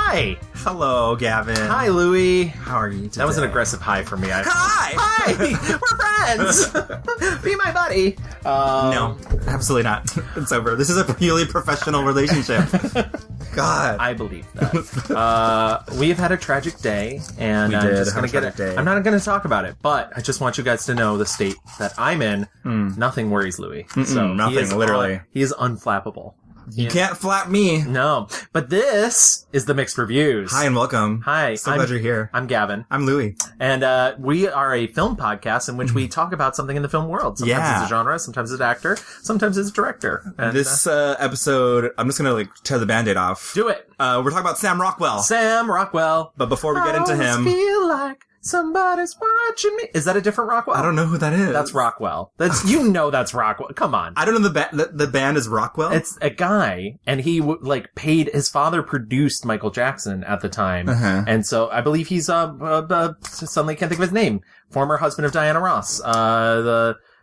Hi. Hello, Gavin. Hi, Louie. How are you today? That was an aggressive hi for me. Hi! We're friends! Be my buddy. No, absolutely not. It's over. This is a purely professional relationship. God. I believe that. We have had a tragic day, and We I'm did just have going a to get tragic it. day. I'm not going to talk about it, but I just want you guys to know the state that I'm in. Nothing worries Louie. So nothing, literally. He is unflappable. You can't flap me. No, but this is the Mixed Reviews. Hi and welcome. Hi. So glad you're here. I'm Gavin. I'm Louie. And we are a film podcast in which we talk about something in the film world. Sometimes it's a genre, sometimes it's an actor, sometimes it's a director. And, This episode, I'm just going to tear the Band-Aid off. do it. We're talking about Sam Rockwell. Sam Rockwell. But before we get into him... I feel like somebody's watching me. Is that a different Rockwell? I don't know who that is. That's Rockwell. That's that's Rockwell. Come on. I don't know the band is Rockwell? It's a guy, and he paid, his father produced Michael Jackson at the time. And so I believe he's, suddenly can't think of his name. Former husband of Diana Ross.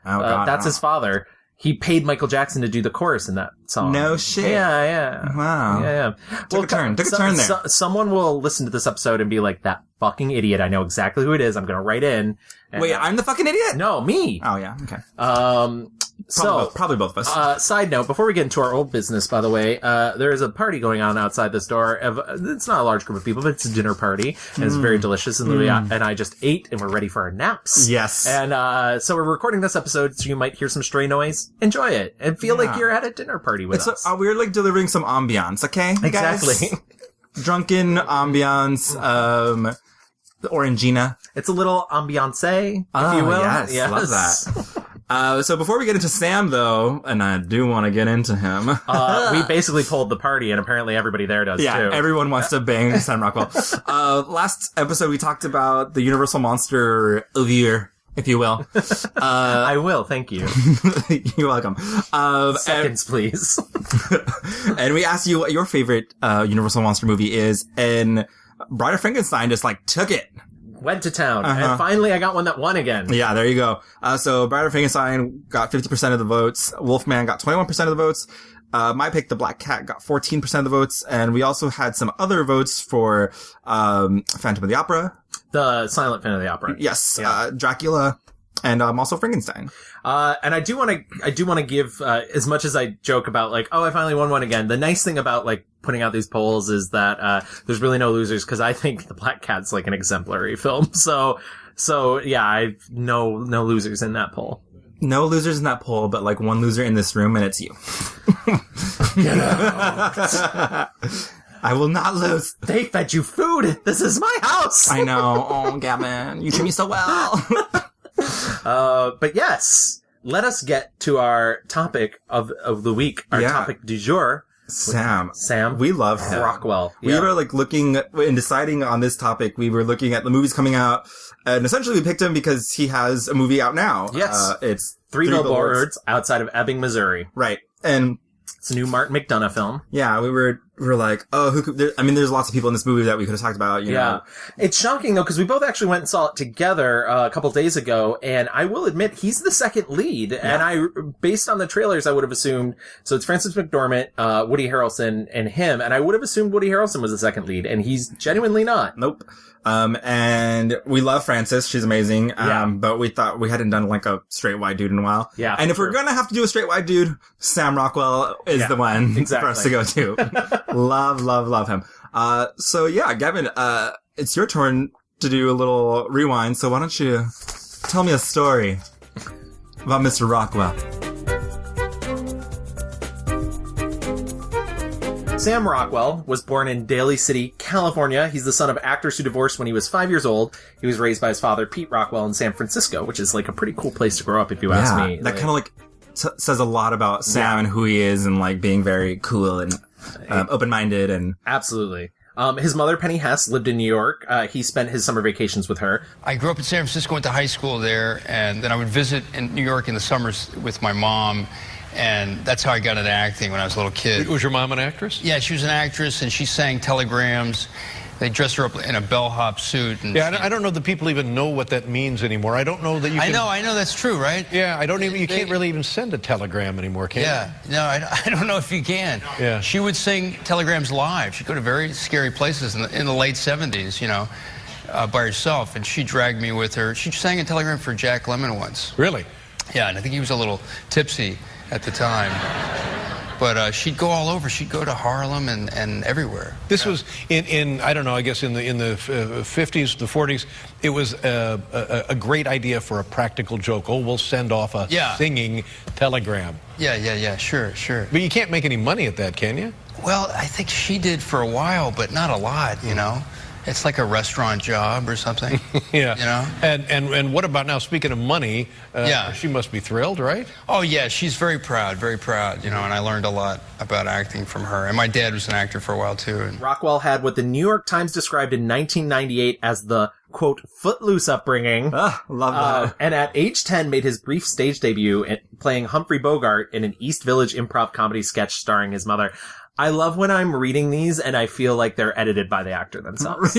That's his father. He paid Michael Jackson to do the chorus in that song. No shit. Yeah. Wow. Yeah. Took a turn there. Someone will listen to this episode and be like, that fucking idiot. I know exactly who it is. I'm going to write in. Wait, I'm the fucking idiot? No, me. Oh, yeah. Okay. Probably both of us. Side note, before we get into our old business, by the way, there is a party going on outside this door. It's not a large group of people, but it's a dinner party, and it's very delicious. And Louie and I just ate, and we're ready for our naps. Yes. And so we're recording this episode, so you might hear some stray noise. Enjoy it, and feel like you're at a dinner party with us. We're delivering some ambiance, okay? Exactly. Guys? Drunken ambiance, the Orangina. It's a little ambiance, if you will. Yes, love that. So before we get into Sam, though, and I do want to get into him. We basically pulled the party, and apparently everybody there does, too. Yeah, everyone wants to bang Sam Rockwell. Last episode, we talked about the Universal Monster of the Year, if you will. I will, thank you. You're welcome. Seconds, please. And we asked you what your favorite Universal Monster movie is, and Bride of Frankenstein just took it. Went to town, and finally I got one that won again. Yeah, there you go. So Bride of Frankenstein got 50% of the votes. Wolfman got 21% of the votes. My pick, The Black Cat, got 14% of the votes. And we also had some other votes for Phantom of the Opera. The silent Phantom of the Opera. Yes. Yeah. Dracula. And also Frankenstein. And I do want to give, as much as I joke about I finally won one again. The nice thing about putting out these polls is that there's really no losers, because I think The Black Cat's an exemplary film. So yeah, I no losers in that poll. No losers in that poll, but one loser in this room, and it's you. Get out. I will not lose. They fed you food. This is my house. I know. Oh, Gavin, you treat me so well. But yes, let us get to our topic of the week. Our topic du jour. Sam. We love him. Rockwell. We were looking, in deciding on this topic, we were looking at the movies coming out, and essentially we picked him because he has a movie out now. Yes. It's Three Billboards Outside of Ebbing, Missouri. Right. And it's a new Martin McDonagh film. Yeah, we were like, oh, who could, there's lots of people in this movie that we could have talked about, you know. It's shocking, though, because we both actually went and saw it together a couple days ago, and I will admit, he's the second lead, and based on the trailers, I would have assumed, so it's Frances McDormand, Woody Harrelson, and him, and I would have assumed Woody Harrelson was the second lead, and he's genuinely not. Nope. And we love Frances. She's amazing. But we thought we hadn't done a straight white dude in a while. Yeah. And if we're going to have to do a straight white dude, Sam Rockwell is the one for us to go to. love him. So yeah, Gavin, it's your turn to do a little rewind. So why don't you tell me a story about Mr. Rockwell? Sam Rockwell was born in Daly City, California. He's the son of actors who divorced when he was 5 years old. He was raised by his father, Pete Rockwell, in San Francisco, which is a pretty cool place to grow up, if you ask me. That kind of says a lot about Sam and who he is, and being very cool and open-minded and absolutely. His mother, Penny Hess, lived in New York. He spent his summer vacations with her. I grew up in San Francisco, went to high school there, and then I would visit in New York in the summers with my mom. And that's how I got into acting when I was a little kid. Was your mom an actress? Yeah, she was an actress, and she sang telegrams. They dress her up in a bellhop suit. And I don't know that people even know what that means anymore. I don't know that you can... I know that's true, right? Yeah, you can't really even send a telegram anymore, can you? Yeah, no, I don't know if you can. Yeah. She would sing telegrams live. She'd go to very scary places in the late 70s, you know, by herself, and she dragged me with her. She sang a telegram for Jack Lemmon once. Really? Yeah, and I think he was a little tipsy at the time. But she'd go all over. She'd go to Harlem and everywhere. This was in I don't know, I guess in the 50s, the 40s, it was a great idea for a practical joke. Oh, we'll send off a singing telegram. Yeah, sure. But you can't make any money at that, can you? Well, I think she did for a while, but not a lot, you know. It's like a restaurant job or something. Yeah. You know? And what about now, speaking of money, she must be thrilled, right? Oh, yeah, she's very proud, you know, and I learned a lot about acting from her. And my dad was an actor for a while, too. And Rockwell had what the New York Times described in 1998 as the, quote, footloose upbringing. Love that. And at age 10 made his brief stage debut playing Humphrey Bogart in an East Village improv comedy sketch starring his mother. I love when I'm reading these and I feel like they're edited by the actor themselves.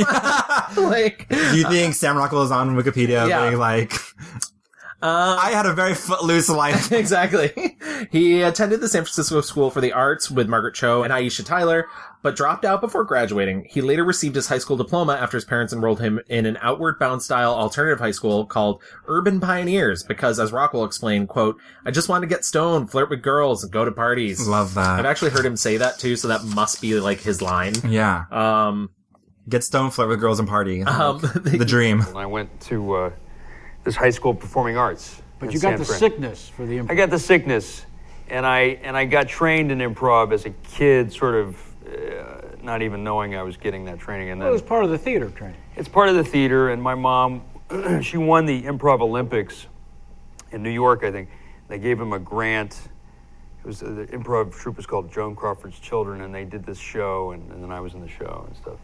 Like, do you think Sam Rockwell is on Wikipedia being like, I had a very footloose life? Exactly. He attended the San Francisco School for the Arts with Margaret Cho and Aisha Tyler, but dropped out before graduating. He later received his high school diploma after his parents enrolled him in an Outward Bound style alternative high school called Urban Pioneers because, as Rockwell explained, quote, I just wanted to get stoned, flirt with girls, and go to parties. Love that. I've actually heard him say that too, so that must be like his line. Yeah. Get stoned, flirt with girls, and party. The dream. I went to this high school of performing arts. But you got the sickness for the improv. I got the sickness, and I got trained in improv as a kid, sort of not even knowing I was getting that training. And then it was part of the theater training. It's part of the theater, and my mom, she won the Improv Olympics in New York, I think. They gave him a grant. It was the improv troupe was called Joan Crawford's Children, and they did this show, and then I was in the show and stuff.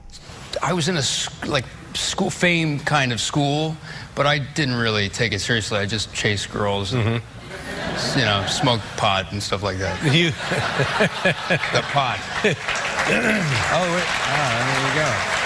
I was in a school fame kind of school, but I didn't really take it seriously. I just chased girls and you know, smoked pot and stuff like that. The pot. There you go.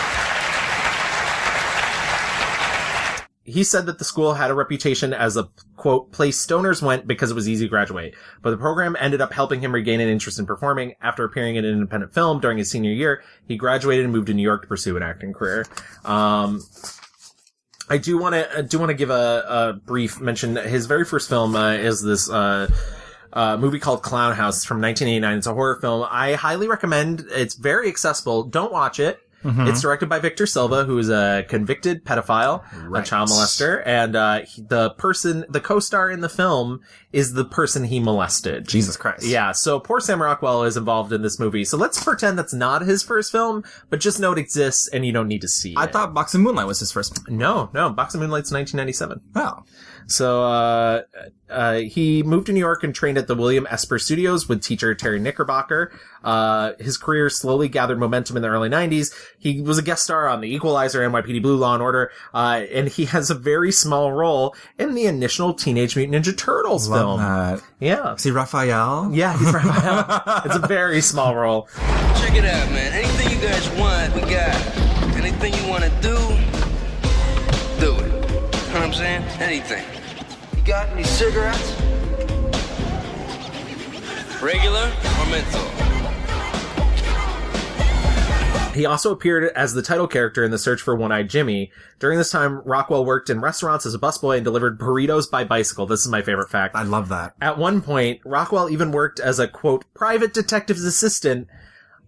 He said that the school had a reputation as a, quote, place stoners went because it was easy to graduate. But the program ended up helping him regain an interest in performing. After appearing in an independent film during his senior year, he graduated and moved to New York to pursue an acting career. I do want to give a brief mention. His very first film is this movie called Clown House from 1989. It's a horror film. I highly recommend. It's very accessible. Don't watch it. Mm-hmm. It's directed by Victor Silva, who is a convicted pedophile, a child molester, and the co-star in the film is the person he molested. Jesus Christ. Yeah, so poor Sam Rockwell is involved in this movie. So let's pretend that's not his first film, but just know it exists and you don't need to see it. I thought Box of Moonlight was his first film. No, Box of Moonlight's 1997. Oh. So, he moved to New York and trained at the William Esper Studios with teacher Terry Knickerbocker. His career slowly gathered momentum in the early 90s. He was a guest star on The Equalizer, NYPD Blue, Law & Order, and he has a very small role in the initial Teenage Mutant Ninja Turtles film. That. Yeah. Is he Raphael? Yeah, he's Raphael. It's a very small role. Check it out, man. Anything you guys want, we got. Anything you want to do it. You know what I'm saying? Anything. You got any cigarettes? Regular or menthol? He also appeared as the title character in The Search for One-Eyed Jimmy. During this time, Rockwell worked in restaurants as a busboy and delivered burritos by bicycle. This is my favorite fact. I love that. At one point, Rockwell even worked as a, quote, private detective's assistant.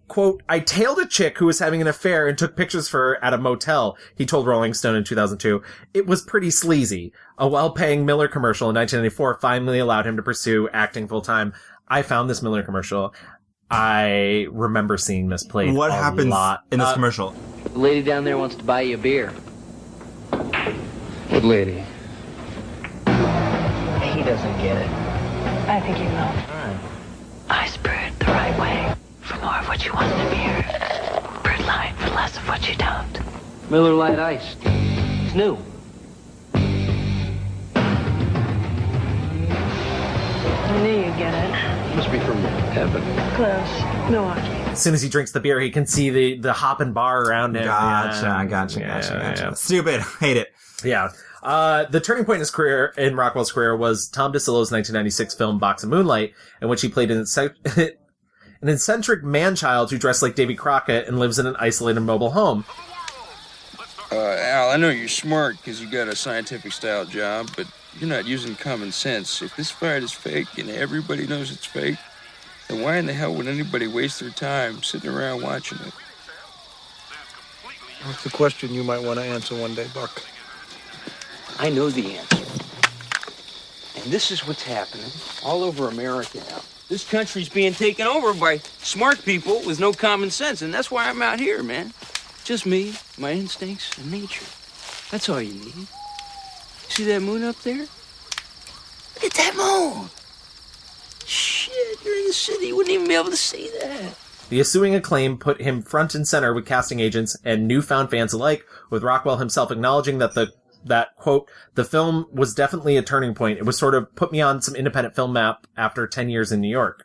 Quote, I tailed a chick who was having an affair and took pictures for her at a motel, he told Rolling Stone in 2002. It was pretty sleazy. A well-paying Miller commercial in 1994 finally allowed him to pursue acting full-time. I found this Miller commercial. I remember seeing this played What happens lot. In this commercial? The lady down there wants to buy you a beer. What lady? He doesn't get it. I think he will. Right. I spurred the right way. For more of what you want in a beer. Bird line for less of what you don't. Miller Lite Ice. It's new. I knew you'd get it. Must be from heaven. Close. Milwaukee. as soon as he drinks the beer, he can see the hopping bar around him. Gotcha. Stupid. Hate it. Yeah. The turning point in Rockwell's career was Tom DeSillo's 1996 film Box of Moonlight, in which he played an eccentric man-child who dressed like Davy Crockett and lives in an isolated mobile home. Al, I know you're smart because you got a scientific-style job, but you're not using common sense. If this fight is fake and everybody knows it's fake, then why in the hell would anybody waste their time sitting around watching it? That's a question you might want to answer one day, Buck. I know the answer. And this is what's happening all over America now. This country's being taken over by smart people with no common sense, and that's why I'm out here, man. Just me, my instincts, and nature. That's all you need. See that moon up there? Look at that moon! Shit, you're in the city. You wouldn't even be able to see that. The ensuing acclaim put him front and center with casting agents and newfound fans alike, with Rockwell himself acknowledging that, quote, the film was definitely a turning point. It was sort of put me on some independent film map after 10 years in New York.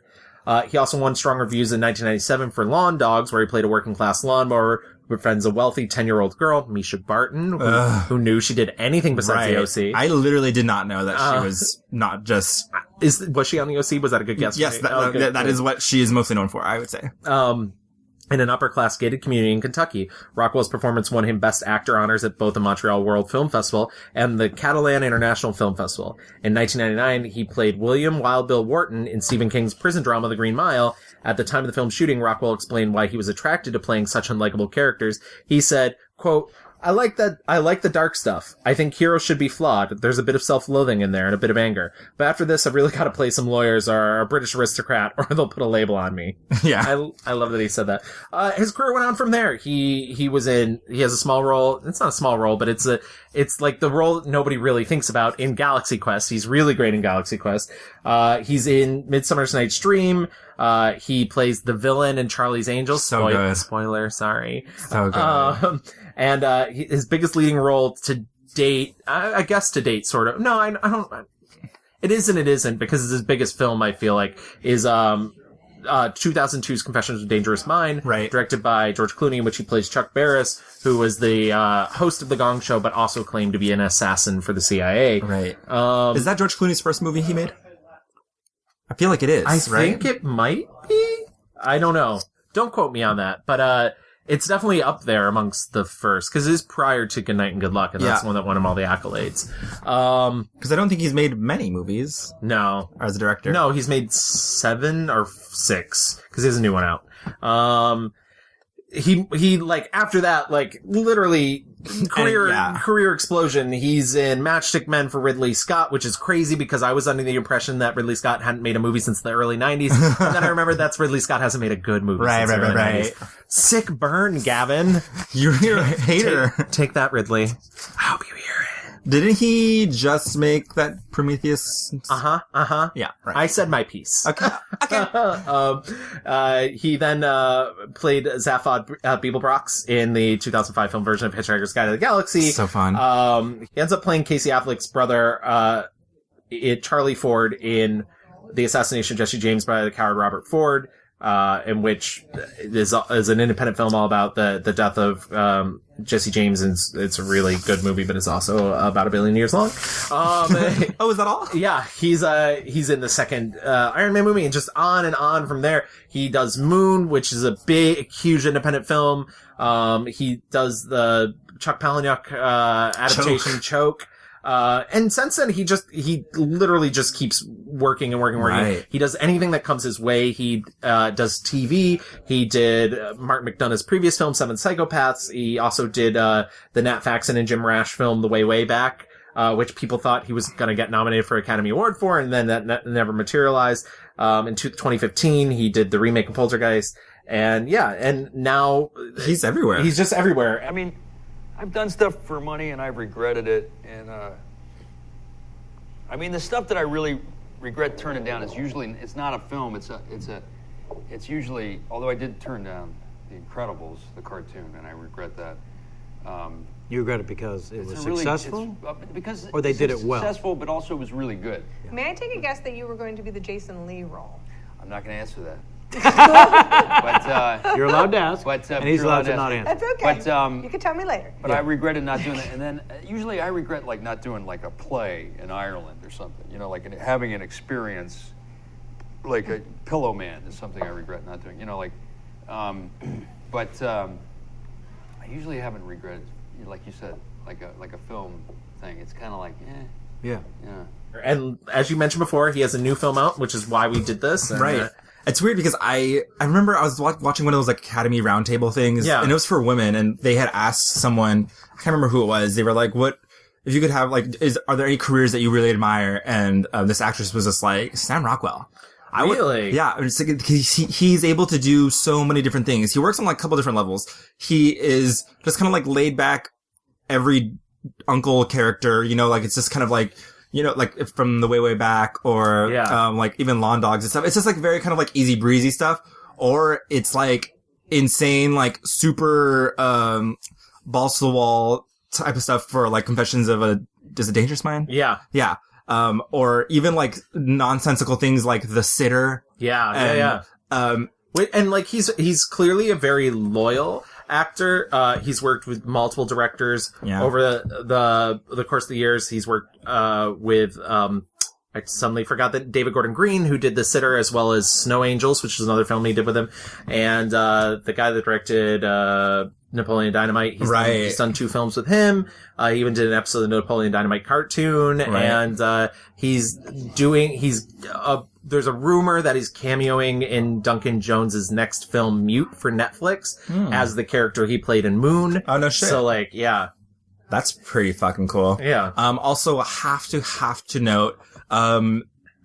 He also won strong reviews in 1997 for Lawn Dogs, where he played a working-class lawnmower who befriends a wealthy 10-year-old girl, Misha Barton, who knew she did anything besides the OC. I literally did not know that she was not just... Was she on the OC? Was that a good guess? Yes, that is what she is mostly known for, I would say. In an upper-class gated community in Kentucky, Rockwell's performance won him Best Actor honors at both the Montreal World Film Festival and the Catalan International Film Festival. In 1999, he played William Wild Bill Wharton in Stephen King's prison drama The Green Mile. At the time of the film's shooting, Rockwell explained why he was attracted to playing such unlikable characters. He said, quote, I like the dark stuff. I think heroes should be flawed. There's a bit of self-loathing in there and a bit of anger. But after this, I've really got to play some lawyers or a British aristocrat or they'll put a label on me. Yeah. I love that he said that. His career went on from there. He has a small role. It's not a small role, but it's like the role that nobody really thinks about in Galaxy Quest. He's really great in Galaxy Quest. He's in Midsummer's Night's Dream. He plays the villain in Charlie's Angels. So good. Spoiler, sorry. So good. And his biggest leading role to date, I guess to date, sort of. No, I don't. It is and it isn't, because it's his biggest film, I feel like, is 2002's Confessions of a Dangerous Mind, right, directed by George Clooney, in which he plays Chuck Barris, who was the host of The Gong Show, but also claimed to be an assassin for the CIA. Right. Is that George Clooney's first movie he made? I feel like it is. I think it might be. I don't know. Don't quote me on that, but it's definitely up there amongst the first, because it is prior to Good Night and Good Luck, and that's the one that won him all the accolades. Because I don't think he's made many movies. No. As a director. No, he's made 7 or 6, because he has a new one out. He like, after that, like, literally, career explosion. He's in Matchstick Men for Ridley Scott, which is crazy because I was under the impression that Ridley Scott hadn't made a movie since the early 90s. And then I remember that's Ridley Scott hasn't made a good movie since the early 90s. Sick burn, Gavin. You're a hater. Take that, Ridley. I hope you hear it. Didn't he just make that Prometheus? Yeah, right. I said my piece. Okay. He then played Zaphod Beeblebrox in the 2005 film version of Hitchhiker's Guide to the Galaxy. So fun. He ends up playing Casey Affleck's brother, Charlie Ford, in The Assassination of Jesse James by the Coward Robert Ford, in which is an independent film all about the death of Jesse James, and it's a really good movie, but it's also about 1 billion years long. Oh, is that all? Yeah, he's in the second Iron Man movie, and just on from there. He does Moon, which is a big, huge independent film. He does the Chuck Palahniuk adaptation Choke. And since then, he literally just keeps working and working. Right. He does anything that comes his way. He, does TV. He did Martin McDonagh's previous film, Seven Psychopaths. He also did, the Nat Faxon and Jim Rash film, The Way, Way Back, which people thought he was gonna get nominated for an Academy Award for, and then that never materialized. In 2015, he did the remake of Poltergeist. And now he's everywhere. He's just everywhere. I mean, I've done stuff for money and I've regretted it, and I mean, the stuff that I really regret turning down is usually, it's not a film, it's usually, although I did turn down The Incredibles, the cartoon, and I regret that. You regret it because it was really, successful? Because or they did it well? Successful, but also it was really good. Yeah. May I take a guess that you were going to be the Jason Lee role? I'm not going to answer that. But you're allowed to ask, and he's allowed to not answer. That's okay. But you can tell me later. But I regretted not doing it, and then usually I regret like not doing like a play in Ireland or something. You know, like having an experience, like a Pillow Man is something I regret not doing. You know, like, but I usually haven't regretted, like you said, like a film thing. It's kind of like, yeah. And as you mentioned before, he has a new film out, which is why we did this. And, right. It's weird because I remember I was watching one of those like Academy Roundtable things, and it was for women, and they had asked someone, I can't remember who it was. They were like, "What if you could have like? Are there any careers that you really admire?" And this actress was just like Sam Rockwell. Really? Yeah. It's like, he's able to do so many different things. He works on like a couple different levels. He is just kind of like laid back, every uncle character. You know, like it's just kind of like. You know, like from the way back or, like even Lawn Dogs and stuff. It's just like very kind of like easy breezy stuff. Or it's like insane, like super, balls to the wall type of stuff for like Confessions of a Dangerous Mind? Yeah. Yeah. Or even like nonsensical things like The Sitter. Yeah. And like he's clearly a very loyal actor. He's worked with multiple directors over the course of the years. He's worked with I suddenly forgot that David Gordon Green, who did The Sitter, as well as Snow Angels, which is another film he did with him, and the guy that directed Napoleon Dynamite. He's done 2 films with him. He even did an episode of the Napoleon Dynamite cartoon, and there's a rumor that he's cameoing in Duncan Jones's next film, Mute, for Netflix, as the character he played in Moon. Oh, no shit. So, like, yeah. That's pretty fucking cool. Yeah. Also, have to note,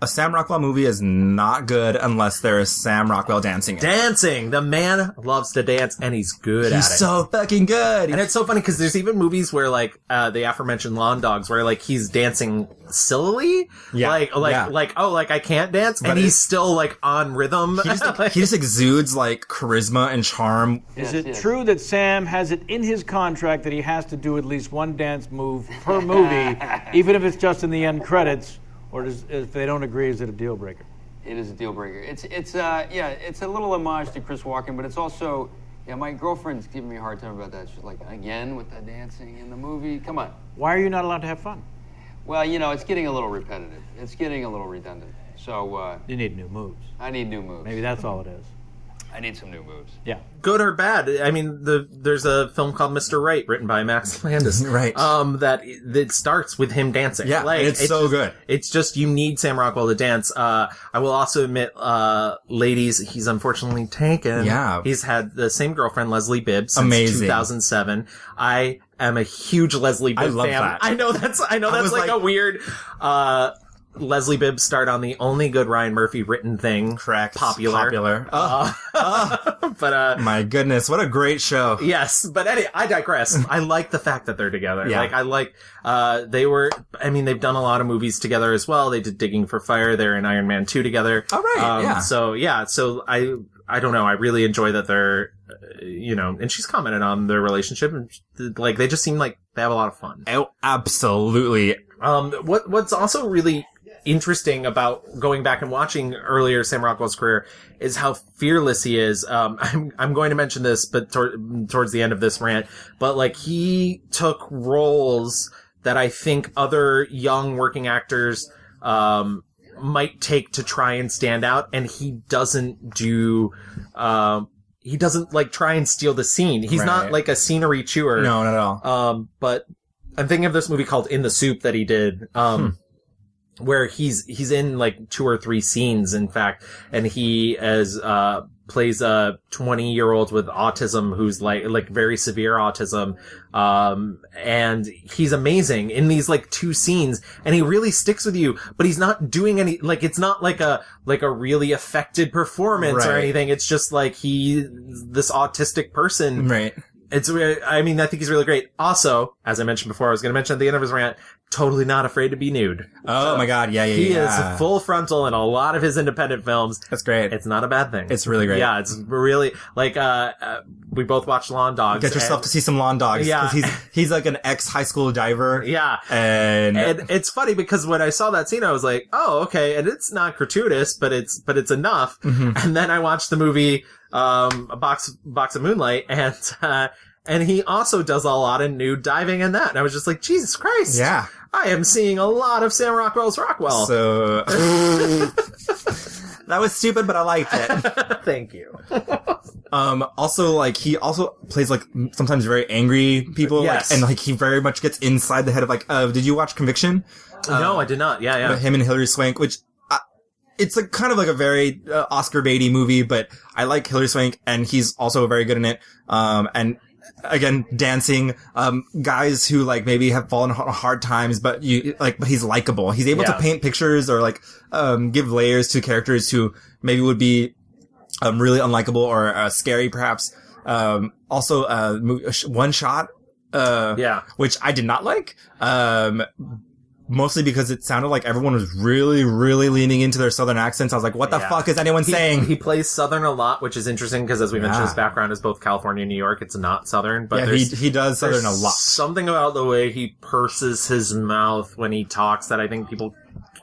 a Sam Rockwell movie is not good unless there is Sam Rockwell dancing. The man loves to dance, and he's good at it. He's so fucking good. And it's so funny because there's even movies where, like, the aforementioned Lawn Dogs, where, like, he's dancing sillily. Yeah. Like, I can't dance, but he's still, like, on rhythm. He just exudes, like, charisma and charm. Is it true that Sam has it in his contract that he has to do at least one dance move per movie, even if it's just in the end credits? Or if they don't agree, is it a deal breaker? It is a deal breaker. It's a little homage to Chris Walken, but it's also, my girlfriend's giving me a hard time about that. She's like, again with the dancing in the movie? Come on. Why are you not allowed to have fun? Well, it's getting a little repetitive. It's getting a little redundant. So you need new moves. I need new moves. Maybe that's all it is. I need some new moves. Yeah. Good or bad. I mean, there's a film called Mr. Right, written by Max Landis. Right. That starts with him dancing. Yeah, like, it's so good. It's just, you need Sam Rockwell to dance. I will also admit, ladies, he's unfortunately taken. Yeah. He's had the same girlfriend, Leslie Bibb, since 2007. I am a huge Leslie Bibb fan. I love that. I know that's like a weird, Leslie Bibb starred on the only good Ryan Murphy written thing. Correct. Popular. But my goodness, what a great show. Yes, but anyway, I digress. I like the fact that they're together. Yeah. They've done a lot of movies together as well. They did Digging for Fire. They're in Iron Man 2 together. Oh, right. So I don't know. I really enjoy that they're, and she's commented on their relationship, and like, they just seem like they have a lot of fun. Oh, absolutely. What's also really interesting about going back and watching earlier Sam Rockwell's career is how fearless he is. I'm going to mention this, but towards the end of this rant, but like, he took roles that I think other young working actors, might take to try and stand out, and he doesn't do, he doesn't like try and steal the scene. He's not like a scenery chewer. No, not at all. But I'm thinking of this movie called In the Soup that he did, where he's in like 2 or 3 scenes, in fact, and he plays a 20-year-old with autism who's like very severe autism. And he's amazing in these like 2 scenes, and he really sticks with you, but he's not doing any, like, it's not like a really affected performance or anything. It's just like this autistic person. Right. I think he's really great. Also, as I mentioned before, I was going to mention at the end of his rant, totally not afraid to be nude. Oh my God. Yeah. He is full frontal in a lot of his independent films. That's great. It's not a bad thing. It's really great. Yeah. It's really like, we both watched Lawn Dogs. Get yourself to see some Lawn Dogs. Yeah. He's like an ex-high school diver. Yeah. And it's funny because when I saw that scene, I was like, oh, okay. And it's not gratuitous, but it's enough. Mm-hmm. And then I watched the movie, A Box of Moonlight, and he also does a lot of nude diving in that. And I was just like, Jesus Christ. Yeah. I am seeing a lot of Sam Rockwell's Rockwell. So, that was stupid, but I liked it. Thank you. Also, like, he also plays, like, sometimes very angry people. Yes. Like, and, like, he very much gets inside the head of, like, did you watch Conviction? No, I did not. Yeah. Him and Hilary Swank, which, it's like kind of like a very Oscar baity movie, but I like Hilary Swank, and he's also very good in it. And again, dancing, guys who like maybe have fallen on hard times, but but he's likable. He's able to paint pictures or like, give layers to characters who maybe would be, really unlikable or, scary perhaps. Also, One Shot, which I did not like. Mostly because it sounded like everyone was really, really leaning into their Southern accents. I was like, what the fuck is anyone saying? He plays Southern a lot, which is interesting because as we mentioned, his background is both California and New York. It's not Southern, but he does Southern a lot. Something about the way he purses his mouth when he talks that I think people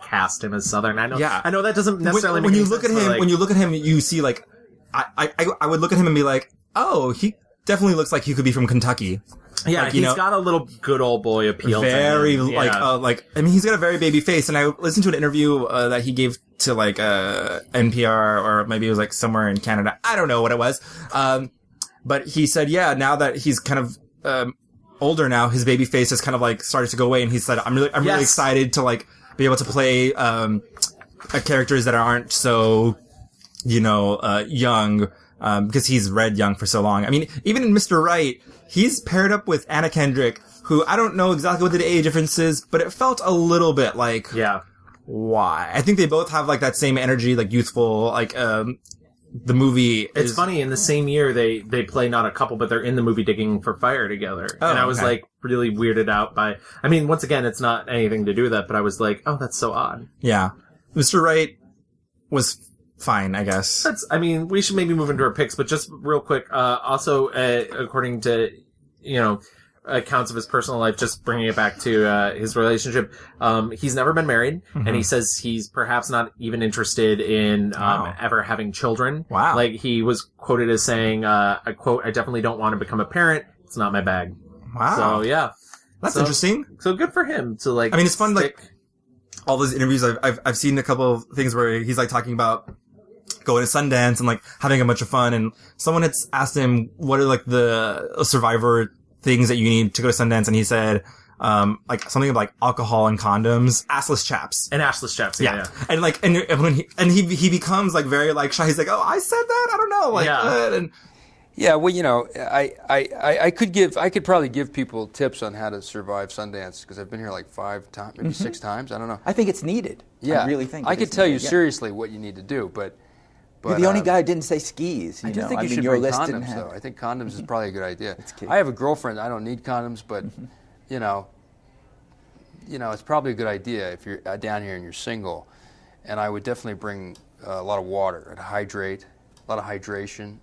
cast him as Southern. I know that doesn't necessarily when you look at him, when you look at him, you see like, I would look at him and be like, oh, he definitely looks like he could be from Kentucky. Yeah, like, he's got a little good old boy appeal very, to him. I mean, he's got a very baby face, and I listened to an interview, that he gave to, like, NPR, or maybe it was, like, somewhere in Canada. I don't know what it was. But he said, now that he's kind of, older now, his baby face has kind of, like, started to go away, and he said, I'm really excited to, like, be able to play, characters that aren't so, young, because he's read young for so long. I mean, even in Mr. Right, he's paired up with Anna Kendrick, who I don't know exactly what the age difference is, but it felt a little bit like, why? I think they both have like that same energy, like youthful, like, the movie It's funny, in the same year, they play not a couple, but they're in the movie Digging for Fire together. Oh, and I was like really weirded out by, I mean, once again, it's not anything to do with that, but I was like, oh, that's so odd. Yeah. Mr. Right was fine, I guess. We should maybe move into our picks, but just real quick, also, according to, accounts of his personal life, just bringing it back to, his relationship, he's never been married, and he says he's perhaps not even interested in, ever having children. Wow. Like, he was quoted as saying, I quote, I definitely don't want to become a parent. It's not my bag. Wow. So, yeah. That's interesting. So good for him to, like, I mean, it's fun, like, all those interviews, I've seen a couple of things where he's, like, talking about going to Sundance and like having a bunch of fun, and someone had asked him what are like the Survivor things that you need to go to Sundance, and he said like something like alcohol and condoms, assless chaps. Yeah. And like when he becomes like very like shy. He's like, oh, I said that, I don't know, like yeah, well, I could probably give people tips on how to survive Sundance, because I've been here like 5 times, maybe 6 times. I don't know. I think it's needed. Yeah, I really think I could tell you seriously what you need to do, but you're the only guy who didn't say skis. I think you should bring condoms, though. I think condoms is probably a good idea. I have a girlfriend. I don't need condoms, but it's probably a good idea if you're down here and you're single. And I would definitely bring a lot of water and hydrate, a lot of hydration.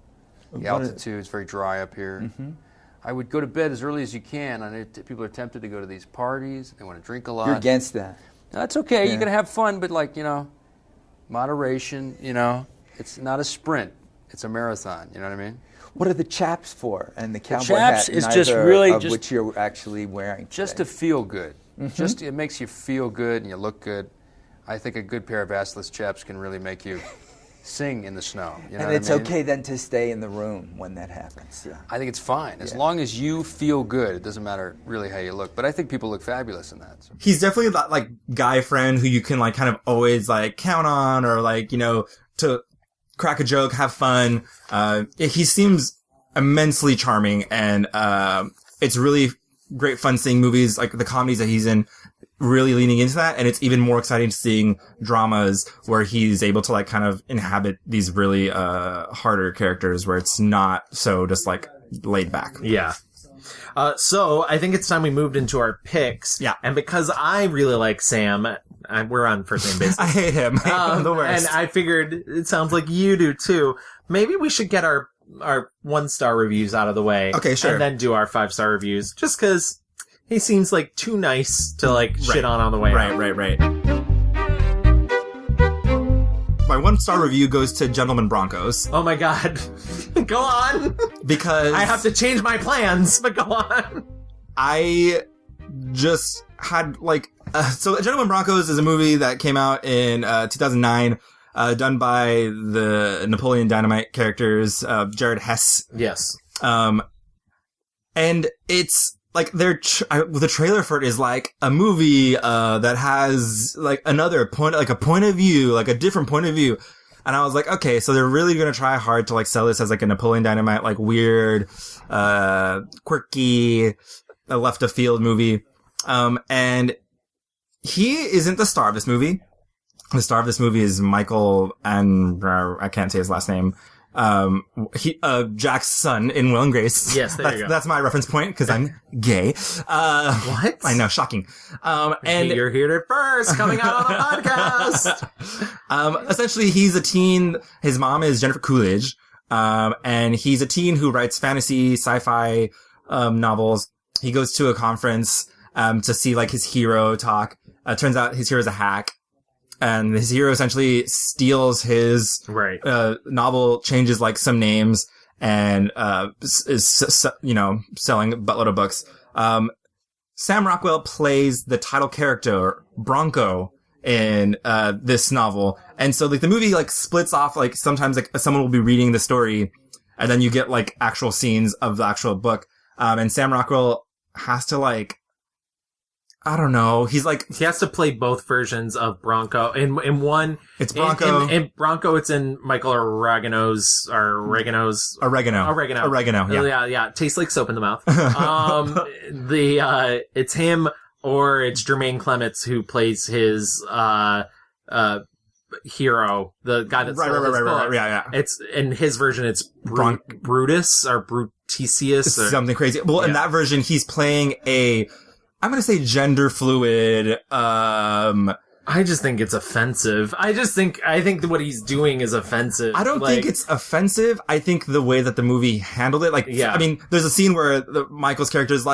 The altitude is very dry up here. I would go to bed as early as you can. I know people are tempted to go to these parties. They want to drink a lot. You're against that. No, that's okay. You're going to have fun, but like, moderation, it's not a sprint. It's a marathon. You know what I mean? What are the chaps for? And the cowboy chaps hat, is just really of which you're actually wearing today. Just to feel good. It makes you feel good and you look good. I think a good pair of assless chaps can really make you sing in the snow. You know and it's okay then to stay in the room when that happens. Yeah. I think it's fine. As long as you feel good, it doesn't matter really how you look. But I think people look fabulous in that. So. He's definitely that like guy friend who you can like kind of always like count on, or like, to crack a joke, have fun. He seems immensely charming, and it's really great fun seeing movies like the comedies that he's in, really leaning into that, and it's even more exciting seeing dramas where he's able to like kind of inhabit these really harder characters where it's not so just like laid back. Yeah. So I think it's time we moved into our picks. Yeah. And because I really like Sam, we're on first name basis. I hate him. The worst. And I figured it sounds like you do too. Maybe we should get our 1-star reviews out of the way. Okay, sure. And then do our 5-star reviews. Just because he seems like too nice to shit on the way out. Right. My 1-star review goes to Gentleman Broncos. Oh my god. Go on. Because I have to change my plans, but go on. I just had so Gentleman Broncos is a movie that came out in 2009, done by the Napoleon Dynamite characters, Jared Hess. Yes. And it's the trailer for it is like a movie that has another point, a point of view, a different point of view. And I was like, okay, so they're really going to try hard to sell this as a Napoleon Dynamite, weird, quirky, left of field movie. And he isn't the star of this movie. The star of this movie is Michael, and I can't say his last name. Jack's son in Will and Grace. Yes, there you go. That's my reference point because I'm gay. What? I know, shocking. And you're here first, coming out on the podcast. Essentially, he's a teen. His mom is Jennifer Coolidge. And he's a teen who writes fantasy, sci-fi, novels. He goes to a conference, to see his hero talk. Turns out his hero's a hack. And his hero essentially steals his novel, changes some names, and is selling a buttload of books. Sam Rockwell plays the title character Bronco in this novel, and so the movie splits off. Sometimes someone will be reading the story, and then you get actual scenes of the actual book. And Sam Rockwell has to I don't know. He has to play both versions of Bronco. In one, it's Bronco. In Bronco, it's in Michael Oregano's. Oregano. Yeah. Tastes like soap in the mouth. It's him, or it's Jermaine Clements who plays his hero, the guy that's right. Yeah. It's in his version. It's Brutus or Brutisius or something crazy. Well, in that version, he's playing I'm going to say gender fluid. I just think it's offensive. I think that what he's doing is offensive. I don't think it's offensive. I think the way that the movie handled it, I mean, there's a scene where Michael's character is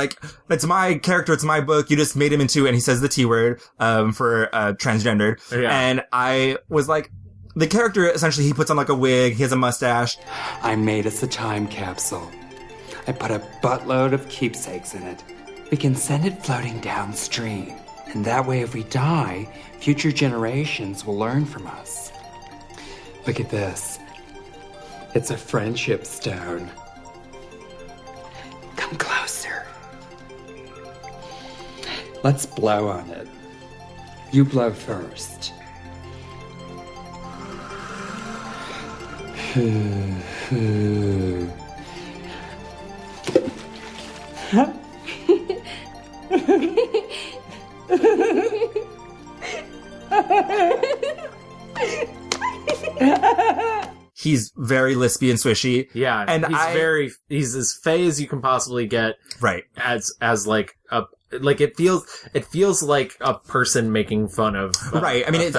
it's my character, it's my book, you just made him into, and he says the T word, for, transgendered. Yeah. And I was the character, essentially, he puts on a wig, he has a mustache. I made us a time capsule. I put a buttload of keepsakes in it. We can send it floating downstream, and that way if we die, future generations will learn from us. Look at this. It's a friendship stone. Come closer. Let's blow on it. You blow first. He's very lispy and swishy. Yeah, and he's as fey as you can possibly get. Right. As it feels like a person making fun of. Right. I mean,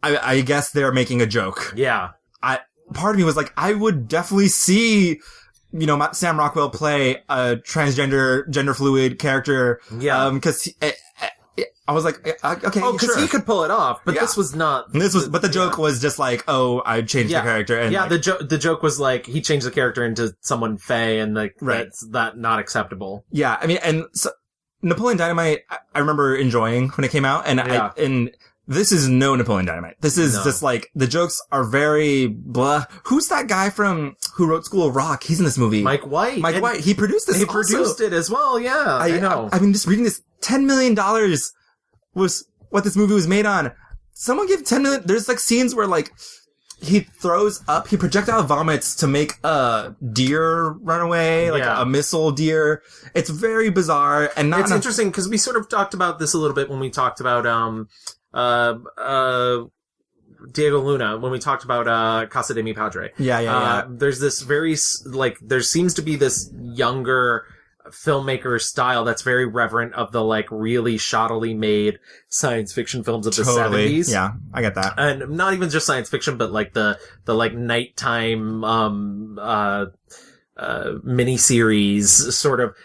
I guess they're making a joke. Yeah. Part of me was I would definitely see, Sam Rockwell play a transgender, gender fluid character. Yeah. Cause I was okay. Oh, cause he could pull it off, but this was not. But the joke was just I changed the character. And the joke was he changed the character into someone fey, and that's not acceptable. Yeah. I mean, and so Napoleon Dynamite, I remember enjoying when it came out, and this is no Napoleon Dynamite. This is just the jokes are very blah. Who's that guy who wrote School of Rock? He's in this movie. Mike White. He produced this. He produced it as well. Yeah, I know. I mean, just reading this, $10 million was what this movie was made on. Someone give $10 million. There's scenes where he throws up, he projectile vomits to make a deer run away, a missile deer. It's very bizarre and not. It's interesting because we sort of talked about this a little bit when we talked about Diego Luna when we talked about Casa de Mi Padre. Yeah. There's this very there seems to be this younger filmmaker style that's very reverent of the really shoddily made science fiction films of the 70s. Yeah, I get that. And not even just science fiction, but the nighttime miniseries sort of.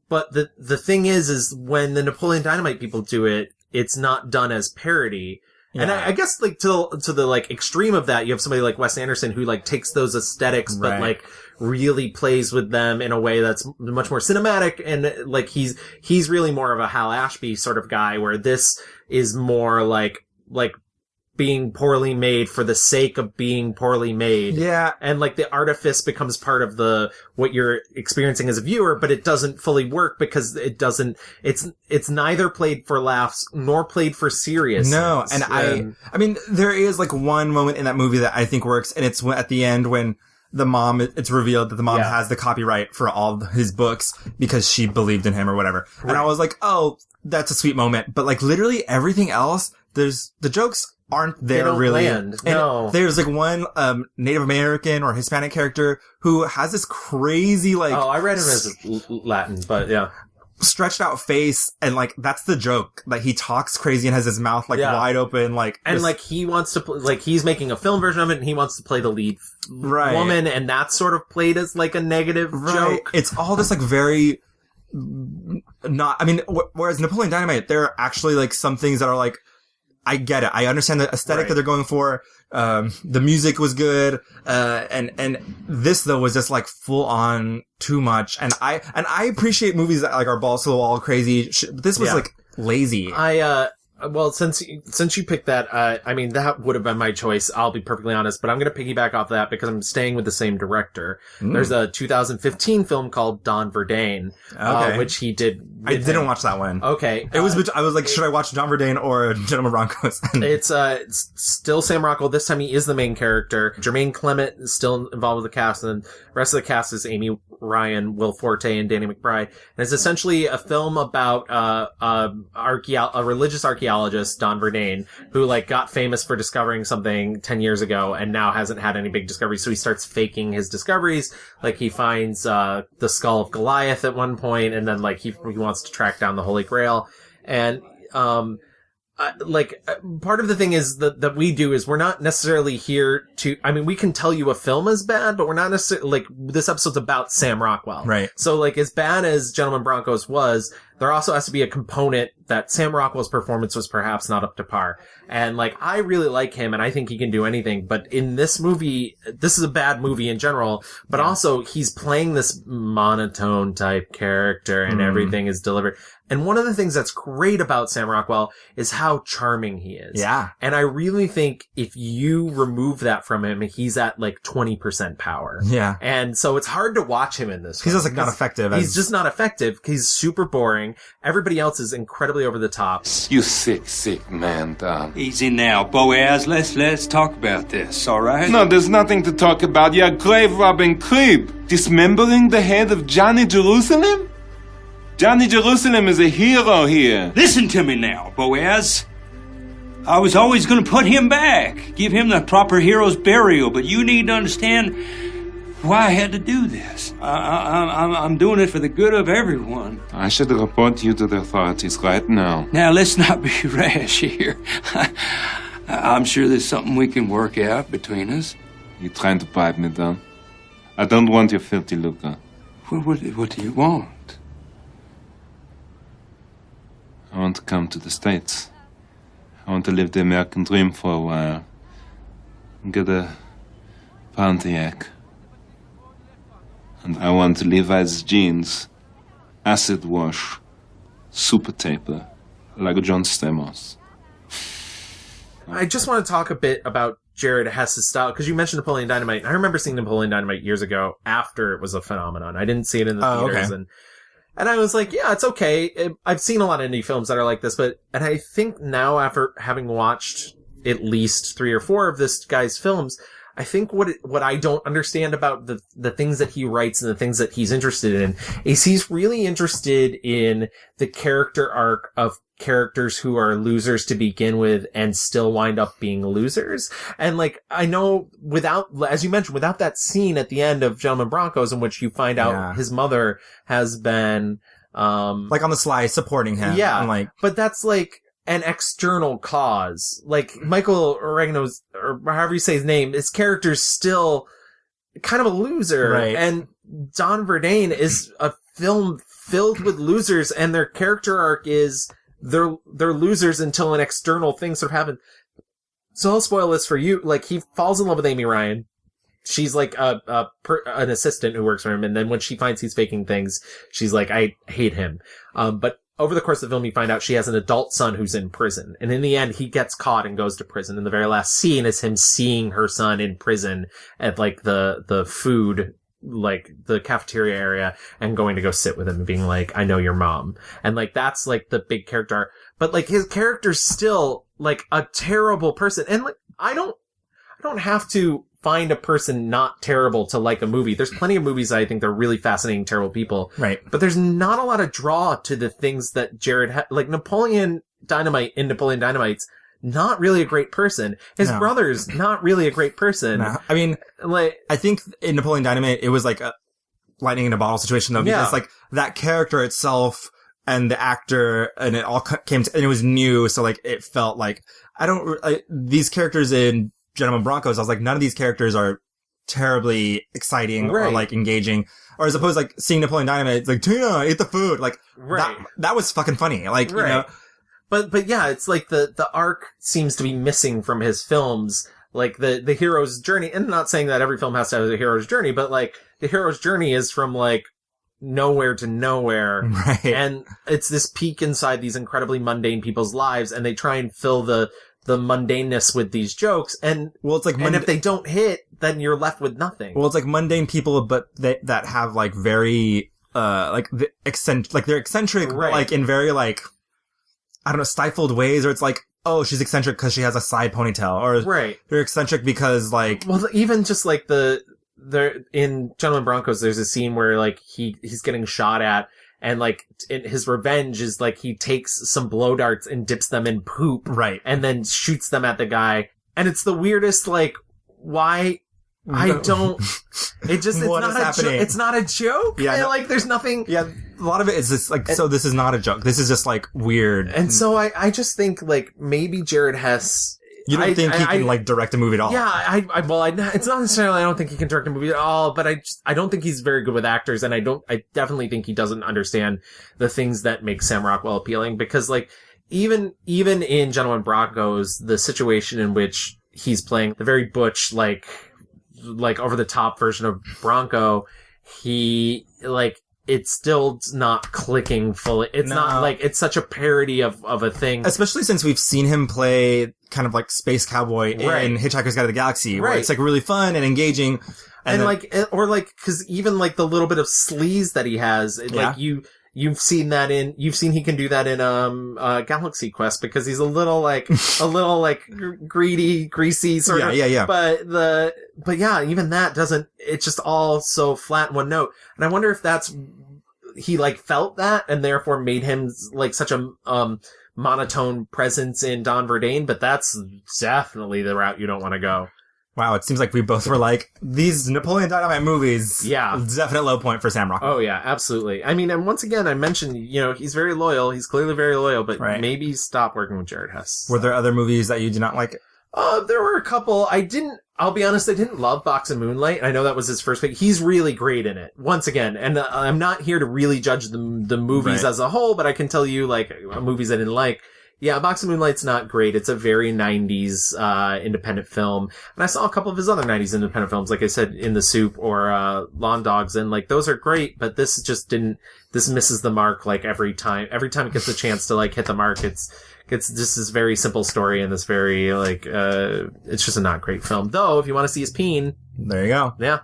But the thing is when the Napoleon Dynamite people do it, it's not done as parody. Yeah. And I guess to the extreme of that, you have somebody like Wes Anderson who takes those aesthetics, but really plays with them in a way that's much more cinematic. And he's really more of a Hal Ashby sort of guy, where this is more like being poorly made for the sake of being poorly made. Yeah. And the artifice becomes part of what you're experiencing as a viewer, but it doesn't fully work because it's neither played for laughs nor played for seriousness. No. And I mean, there is one moment in that movie that I think works, and it's at the end when it's revealed that the mom has the copyright for all of his books because she believed in him or whatever. Right. And I was like, oh, that's a sweet moment. But literally everything else, the jokes aren't there really. Land. No. There's one Native American or Hispanic character who has this crazy I read him as Latin, but yeah. Stretched out face, and that's the joke. He talks crazy and has his mouth wide open, and he wants to he's making a film version of it, and he wants to play the lead woman, and that's sort of played as a negative joke. It's all this very not. I mean, whereas Napoleon Dynamite, there are actually some things that are I get it. I understand the aesthetic that they're going for. The music was good. And this though was just full on too much. And I appreciate movies that are balls to the wall crazy. This was lazy. Well, since you picked that, I mean, that would have been my choice. I'll be perfectly honest, but I'm going to piggyback off that because I'm staying with the same director. There's a 2015 film called Don Verdain, which he did. I didn't watch that one. Okay. I was should I watch Don Verdain or Gentleman Broncos? It's still Sam Rockwell. This time he is the main character. Jermaine Clement is still involved with the cast, and the rest of the cast is Amy Ryan, Will Forte, and Danny McBride. And it's essentially a film about a religious archaeologist, Don Verdain, who got famous for discovering something 10 years ago and now hasn't had any big discoveries. So he starts faking his discoveries. He finds the skull of Goliath at one point, and then he wants to track down the Holy Grail. And part of the thing is that we do is we're not necessarily here to, I mean, we can tell you a film is bad, but we're not necessarily, this episode's about Sam Rockwell. Right. So, as bad as Gentleman Broncos was, there also has to be a component that Sam Rockwell's performance was perhaps not up to par. And, I really like him, and I think he can do anything, but in this movie, this is a bad movie in general, but also he's playing this monotone type character, and everything is delivered. And one of the things that's great about Sam Rockwell is how charming he is. Yeah. And I really think if you remove that from him, he's at 20% power. Yeah. And so it's hard to watch him in this film. He's just not effective. He's just not effective. He's super boring. Everybody else is incredibly over the top. You sick man, Don. Easy now, Boaz. Let's talk about this, all right? No, there's nothing to talk about. You're grave-robbing creep. Dismembering the head of Johnny Jerusalem? Johnny Jerusalem is a hero here. Listen to me now, Boaz. I was always going to put him back, give him the proper hero's burial, but you need to understand why I had to do this. I'm doing it for the good of everyone. I should report you to the authorities right now. Now, let's not be rash here. I'm sure there's something we can work out between us. You're trying to bribe me, Don? I don't want your filthy lucre. What do you want? I want to come to the States. I want to live the American dream for a while. Get a Pontiac. And I want Levi's jeans, acid wash, super taper, like John Stamos. I just want to talk a bit about Jared Hess's style, because you mentioned Napoleon Dynamite. I remember seeing Napoleon Dynamite years ago after it was a phenomenon. I didn't see it in the theaters. Okay. And I was like, yeah, it's okay. I've seen a lot of indie films that are like this, and I think now after having watched at least 3 or 4 of this guy's films, I think what I don't understand about the things that he writes and the things that he's interested in is he's really interested in the character arc of characters who are losers to begin with and still wind up being losers. And like, I know as you mentioned, without that scene at the end of Gentlemen Broncos in which you find out his mother has been, like on the sly supporting him. Yeah. And like, but that's like an external cause. Like Michael Oregano's, or however you say his name, his character's still kind of a loser. Right. And Don Verdain is a film filled with losers, and their character arc is they're losers until an external thing sort of happens. So I'll spoil this for you. Like, he falls in love with Amy Ryan. She's like an assistant who works for him, and then when she finds he's faking things, she's like, I hate him. But over the course of the film, you find out she has an adult son who's in prison. And in the end, he gets caught and goes to prison. And the very last scene is him seeing her son in prison at like the food, like the cafeteria area, and going to go sit with him and being like, I know your mom. And like, that's like the big character arc. But like, his character's still like a terrible person. And like, I don't have to find a person not terrible to like a movie. There's plenty of movies that I think they're really fascinating, terrible people. Right. But there's not a lot of draw to the things that Jared like Napoleon Dynamite in Napoleon Dynamite's not really a great person. His brother's not really a great person. No. I mean, like, I think in Napoleon Dynamite, it was like a lightning in a bottle situation though, because like that character itself and the actor and it all came to, and it was new. So like, it felt like these characters in Gentlemen Broncos, I was like, none of these characters are terribly exciting or like engaging. Or as opposed to like seeing Napoleon Dynamite, it's like, Tina, eat the food. Like, that was fucking funny. Like, you know. But yeah, it's like the arc seems to be missing from his films. Like the hero's journey, and I'm not saying that every film has to have a hero's journey, but like the hero's journey is from like nowhere to nowhere. Right. And it's this peak inside these incredibly mundane people's lives, and they try and fill the mundaneness with these jokes, and it's like, and if they don't hit, then you're left with nothing. Well, it's like mundane people, but that have like very they're eccentric, but like in very like, I don't know, stifled ways, or it's like, oh, she's eccentric because she has a side ponytail, or they're eccentric because like, well, even just like in Gentlemen Broncos, there's a scene where like he's getting shot at. And like, his revenge is like, he takes some blow darts and dips them in poop. Right. And then shoots them at the guy. And it's the weirdest, like, why, I don't, it just, it's not a joke. Yeah. Like, there's nothing. Yeah. A lot of it is just like, so this is not a joke. This is just like weird. And so I just think like, maybe Jared Hess, you don't think he can like direct a movie at all? Yeah, it's not necessarily I don't think he can direct a movie at all, but I don't think he's very good with actors, and I definitely think he doesn't understand the things that make Sam Rockwell appealing, because like even in Gentlemen Broncos, the situation in which he's playing the very butch like over the top version of Bronco, he like, it's still not clicking fully. It's not like, it's such a parody of a thing. Especially since we've seen him play kind of like space cowboy in Hitchhiker's Guide to the Galaxy, where it's like really fun and engaging. And like, or like, cause even like the little bit of sleaze that he has, like you've seen he can do that in, Galaxy Quest, because he's a little like greedy, greasy sort of. Yeah. But yeah, even that doesn't, it's just all so flat in one note. And I wonder if he like felt that and therefore made him like such a, monotone presence in Don Verdain, but that's definitely the route you don't want to go. Wow, it seems like we both were like, these Napoleon Dynamite movies. Yeah. Definite low point for Sam Rockwell. Oh yeah, absolutely. I mean, and once again, I mentioned, he's very loyal. He's clearly very loyal, but maybe stop working with Jared Hess. Were there other movies that you did not like? There were a couple. I'll be honest, I didn't love Box of Moonlight. I know that was his first pick. He's really great in it. Once again, and I'm not here to really judge the movies as a whole, but I can tell you, like, movies I didn't like. Yeah, Box of Moonlight's not great. It's a very 90s, independent film. And I saw a couple of his other 90s independent films, like I said, In the Soup or, Lawn Dogs, and like, those are great, but this just this misses the mark, like, every time it gets a chance to, like, hit the mark, it's just this very simple story and this very, like, it's just a not great film. Though, if you want to see his peen. There you go. Yeah.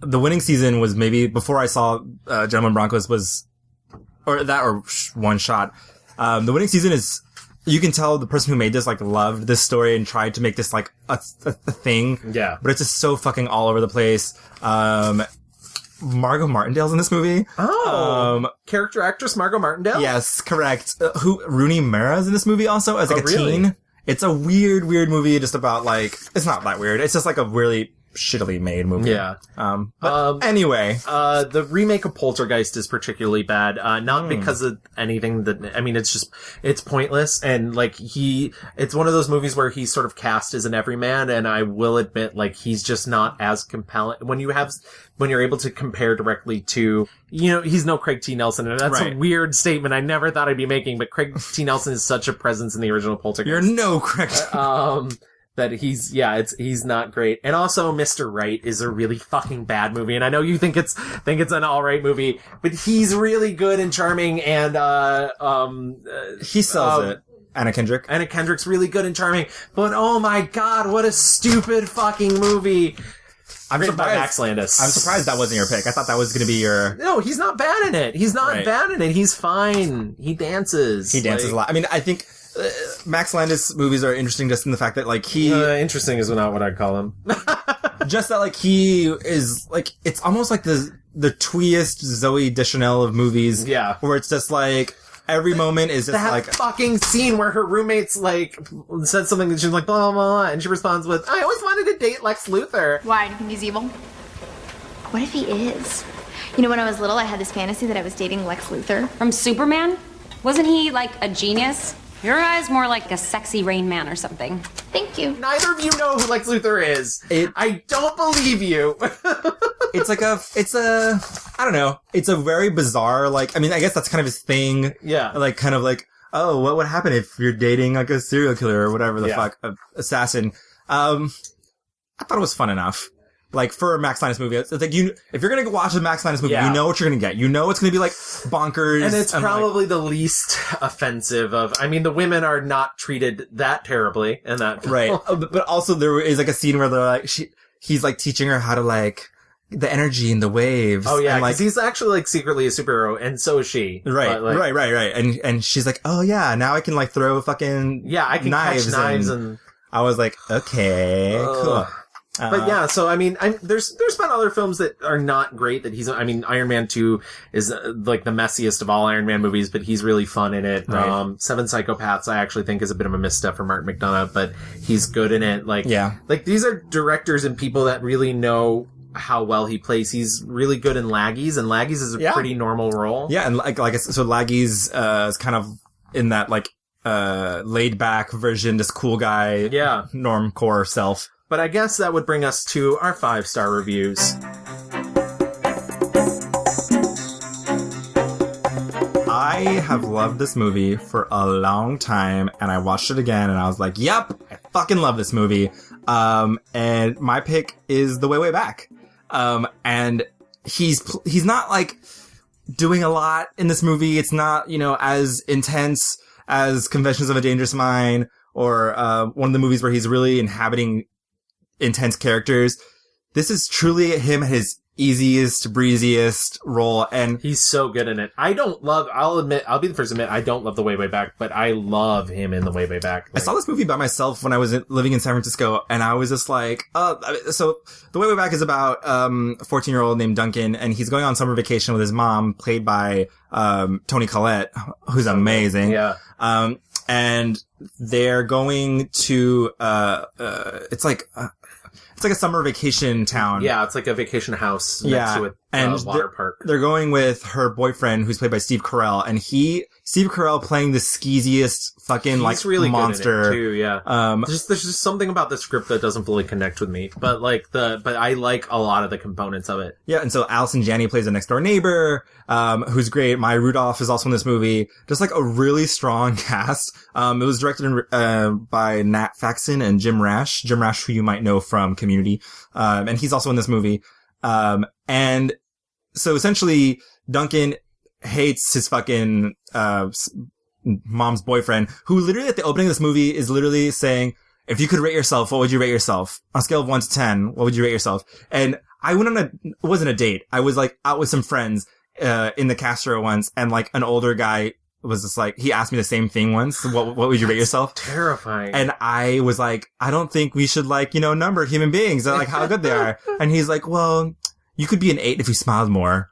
The winning season was maybe, before I saw, Gentlemen Broncos or One Shot. The winning season is, you can tell the person who made this, like, loved this story and tried to make this, like, a thing. Yeah. But it's just so fucking all over the place. Margot Martindale's in this movie. Oh, character actress Margot Martindale? Yes, correct. Rooney Mara's in this movie also as like a teen. It's a weird movie just about like, it's not that weird. It's just like a really shittily made movie. Yeah. But anyway. The remake of Poltergeist is particularly bad. Not because of anything that, I mean, it's pointless. And like it's one of those movies where he's sort of cast as an everyman. And I will admit, like, he's just not as compelling. When you're able to compare directly to, he's no Craig T. Nelson. And that's a weird statement I never thought I'd be making, but Craig T. Nelson is such a presence in the original Poltergeist. You're no Craig T. That he's not great. And also Mr. Right is a really fucking bad movie. And I know you think it's an alright movie, but he's really good and charming and, he sells it. Anna Kendrick's really good and charming, but oh my god, what a stupid fucking movie. I'm surprised. Max Landis. I'm surprised that wasn't your pick. I thought that was going to be your... No, he's not bad in it. He's fine. He dances. A lot. I mean, I think Max Landis movies are interesting just in the fact that, like, interesting is not what I'd call him. Just that, like, he is, like, it's almost like the tweest Zooey Deschanel of movies. Yeah. Where it's just, like... Every moment is just that fucking scene where her roommates like said something and she's like blah, blah, blah, and she responds with, I always wanted to date Lex Luthor. Why? Do you think he's evil? What if he is? When I was little, I had this fantasy that I was dating Lex Luthor. From Superman? Wasn't he like a genius? Your guy's more like a sexy Rain Man or something. Thank you. Neither of you know who Lex Luthor is. I don't believe you. I don't know. It's a very bizarre, like, I mean, I guess that's kind of his thing. Yeah. Like, kind of like, oh, what would happen if you're dating like a serial killer or whatever the fuck, assassin. I thought it was fun enough. Like, for a Max Landis movie, it's like if you're gonna go watch a Max Landis movie, you know what you're gonna get. You know it's gonna be like bonkers. And it's probably the least offensive of, I mean, the women are not treated that terribly in that film. Right. But also there is like a scene where they're like, he's like teaching her how to like, the energy in the waves. Oh yeah, because he's actually like secretly a superhero, and so is she. Right, right. And she's like, oh yeah, now I can like throw fucking I can catch knives and I was like, okay, cool. But yeah, so I mean, there's been other films that are not great that Iron Man 2 is like the messiest of all Iron Man movies, but he's really fun in it. Right. Seven Psychopaths I actually think is a bit of a misstep for Martin McDonagh, but he's good in it. Like these are directors and people that really know how well he plays. He's really good in Laggies, and Laggies is a pretty normal role. Yeah, and so Laggies is kind of in that like laid back version, this cool guy, normcore self. But I guess that would bring us to our 5-star reviews. I have loved this movie for a long time, and I watched it again, and I was like, yep, I fucking love this movie. And my pick is The Way, Way Back. And he's not like doing a lot in this movie. It's not, as intense as Confessions of a Dangerous Mind or, one of the movies where he's really inhabiting intense characters. This is truly him at his easiest, breeziest role, and he's so good in it. I'll be the first to admit, I don't love The Way, Way Back, but I love him in The Way, Way Back. I saw this movie by myself when I was living in San Francisco, and I was just like, so The Way, Way Back is about a 14-year-old named Duncan, and he's going on summer vacation with his mom, played by Toni Collette, who's amazing. Yeah. And they're going to it's like a summer vacation town. Yeah, it's like a vacation house next to a water park. They're going with her boyfriend, who's played by Steve Carell, and Steve Carell playing the skeeziest fucking He's really monster. Good in it too, yeah. There's just something about the script that doesn't fully connect with me, but I like a lot of the components of it. Yeah, and so Allison Janney plays a next door neighbor, who's great. Maya Rudolph is also in this movie. Just like a really strong cast. It was directed by Nat Faxon and Jim Rash. Jim Rash, who you might know from Community. And he's also in this movie. And so essentially Duncan hates his fucking, mom's boyfriend, who literally at the opening of this movie is literally saying, if you could rate yourself, what would you rate yourself? On a scale of 1 to 10, what would you rate yourself? And I went on it wasn't a date. I was like out with some friends, in the Castro once, and like an older guy was just like, he asked me the same thing once. What would you rate yourself? Terrifying. And I was like, I don't think we should number human beings, like how good they are. And he's like, well, you could be an 8 if you smiled more.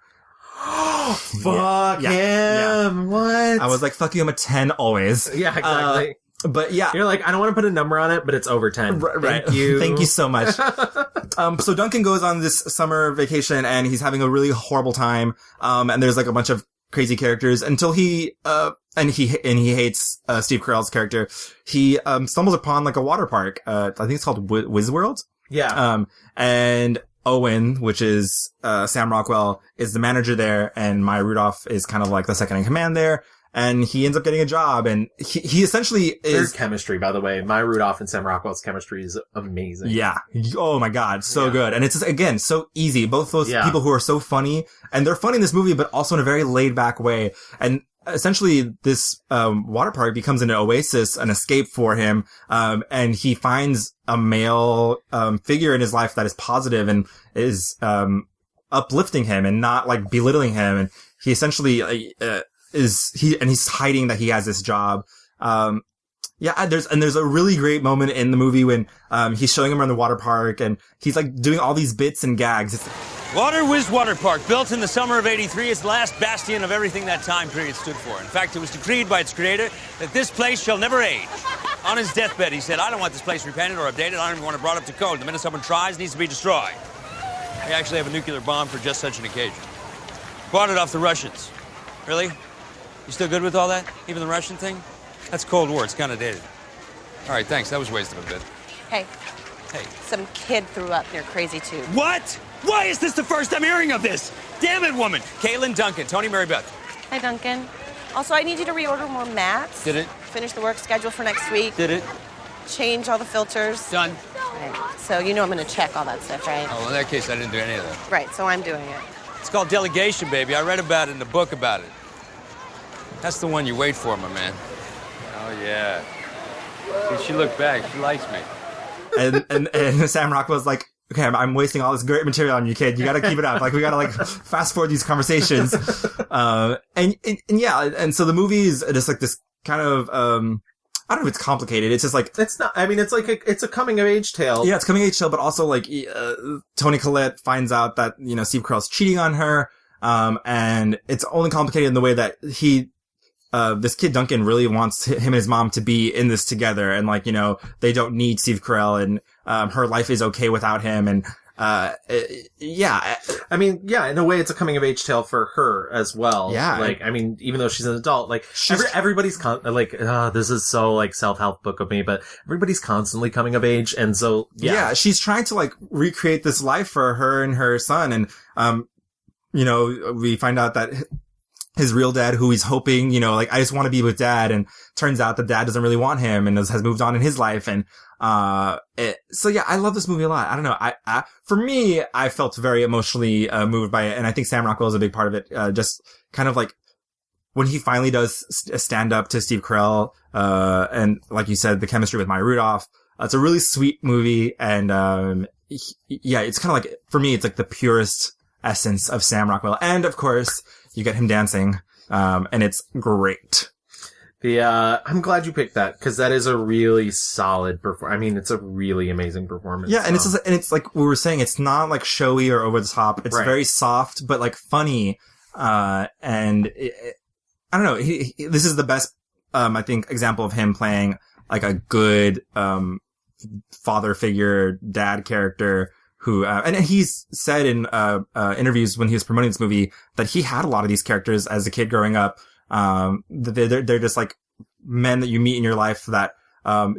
Fuck him. What? I was like, fuck you, I'm a 10 always. Yeah, exactly. But yeah. You're like, I don't want to put a number on it, but it's over 10. Right. Thank you. Thank you so much. So Duncan goes on this summer vacation and he's having a really horrible time. And there's like a bunch of crazy characters until he hates, Steve Carell's character. He, stumbles upon like a water park. I think it's called Wiz World. Yeah. And Owen, which is, Sam Rockwell, is the manager there, and Maya Rudolph is kind of like the second in command there. And he ends up getting a job, and he essentially is... Their chemistry, by the way. Maya Rudolph and Sam Rockwell's chemistry is amazing. Yeah. Oh my god, so good. And it's, again, so easy. Both those people who are so funny, and they're funny in this movie, but also in a very laid-back way. And essentially, this water park becomes an oasis, an escape for him, and he finds a male figure in his life that is positive and is uplifting him and not, like, belittling him. And he essentially... he's hiding that he has this job. There's a really great moment in the movie when, he's showing him around the water park and he's like doing all these bits and gags. Water Whiz Water Park, built in the summer of '83, is the last bastion of everything that time period stood for. In fact, it was decreed by its creator that this place shall never age. On his deathbed, he said, I don't want this place repainted or updated. I don't even want it brought up to code. The minute someone tries, it needs to be destroyed. We actually have a nuclear bomb for just such an occasion. Bought it off the Russians. Really? You still good with all that? Even the Russian thing? That's Cold War. It's kind of dated. All right, thanks. That was wasted a bit. Hey. Hey. Some kid threw up near Crazy Tube. What? Why is this the first I'm hearing of this? Damn it, woman. Caitlin Duncan, Tony Mary Beth. Hi, Duncan. Also, I need you to reorder more mats. Did it? Finish the work schedule for next week. Did it? Change all the filters. Done. Right. So you know I'm going to check all that stuff, right? Oh, in that case, I didn't do any of that. Right, so I'm doing it. It's called delegation, baby. I read about it in the book about it. That's the one you wait for, my man. Oh, yeah. See, she looked back. She likes me. And Sam Rockwell's like, okay, I'm wasting all this great material on you, kid. You gotta keep it up. Like, we gotta, like, fast forward these conversations. And so the movie is just, like, this kind of, I don't know if it's complicated. It's just, like... It's not, I mean, it's like it's a coming-of-age tale. Yeah, it's coming-of-age tale, but also, like, Toni Collette finds out that, Steve Carell's cheating on her, and it's only complicated in the way that this kid Duncan really wants him and his mom to be in this together, and like, they don't need Steve Carell, and her life is okay without him, and I mean, in a way it's a coming of age tale for her as well. Yeah. Like, I mean, even though she's an adult, like, everybody's this is so, like, self-help book of me, but everybody's constantly coming of age, and so, yeah, she's trying to, like, recreate this life for her and her son, and, we find out that his real dad, who he's hoping, like, I just want to be with dad, and turns out that dad doesn't really want him and has moved on in his life. And, I love this movie a lot. I don't know. For me, I felt very emotionally, moved by it. And I think Sam Rockwell is a big part of it. Just kind of like when he finally does stand up to Steve Carell, and like you said, the chemistry with Maya Rudolph. It's a really sweet movie. And, it's kind of like, for me, it's like the purest essence of Sam Rockwell. And of course, you get him dancing, and it's great. I'm glad you picked that, because that is a really solid performance. I mean, it's a really amazing performance. Yeah, and it's like we were saying, it's not like showy or over the top. It's very soft, but like funny. I don't know. This is the best, I think, example of him playing like a good, father figure, dad character. Who, and he's said in, interviews when he was promoting this movie that he had a lot of these characters as a kid growing up. They're just like men that you meet in your life that,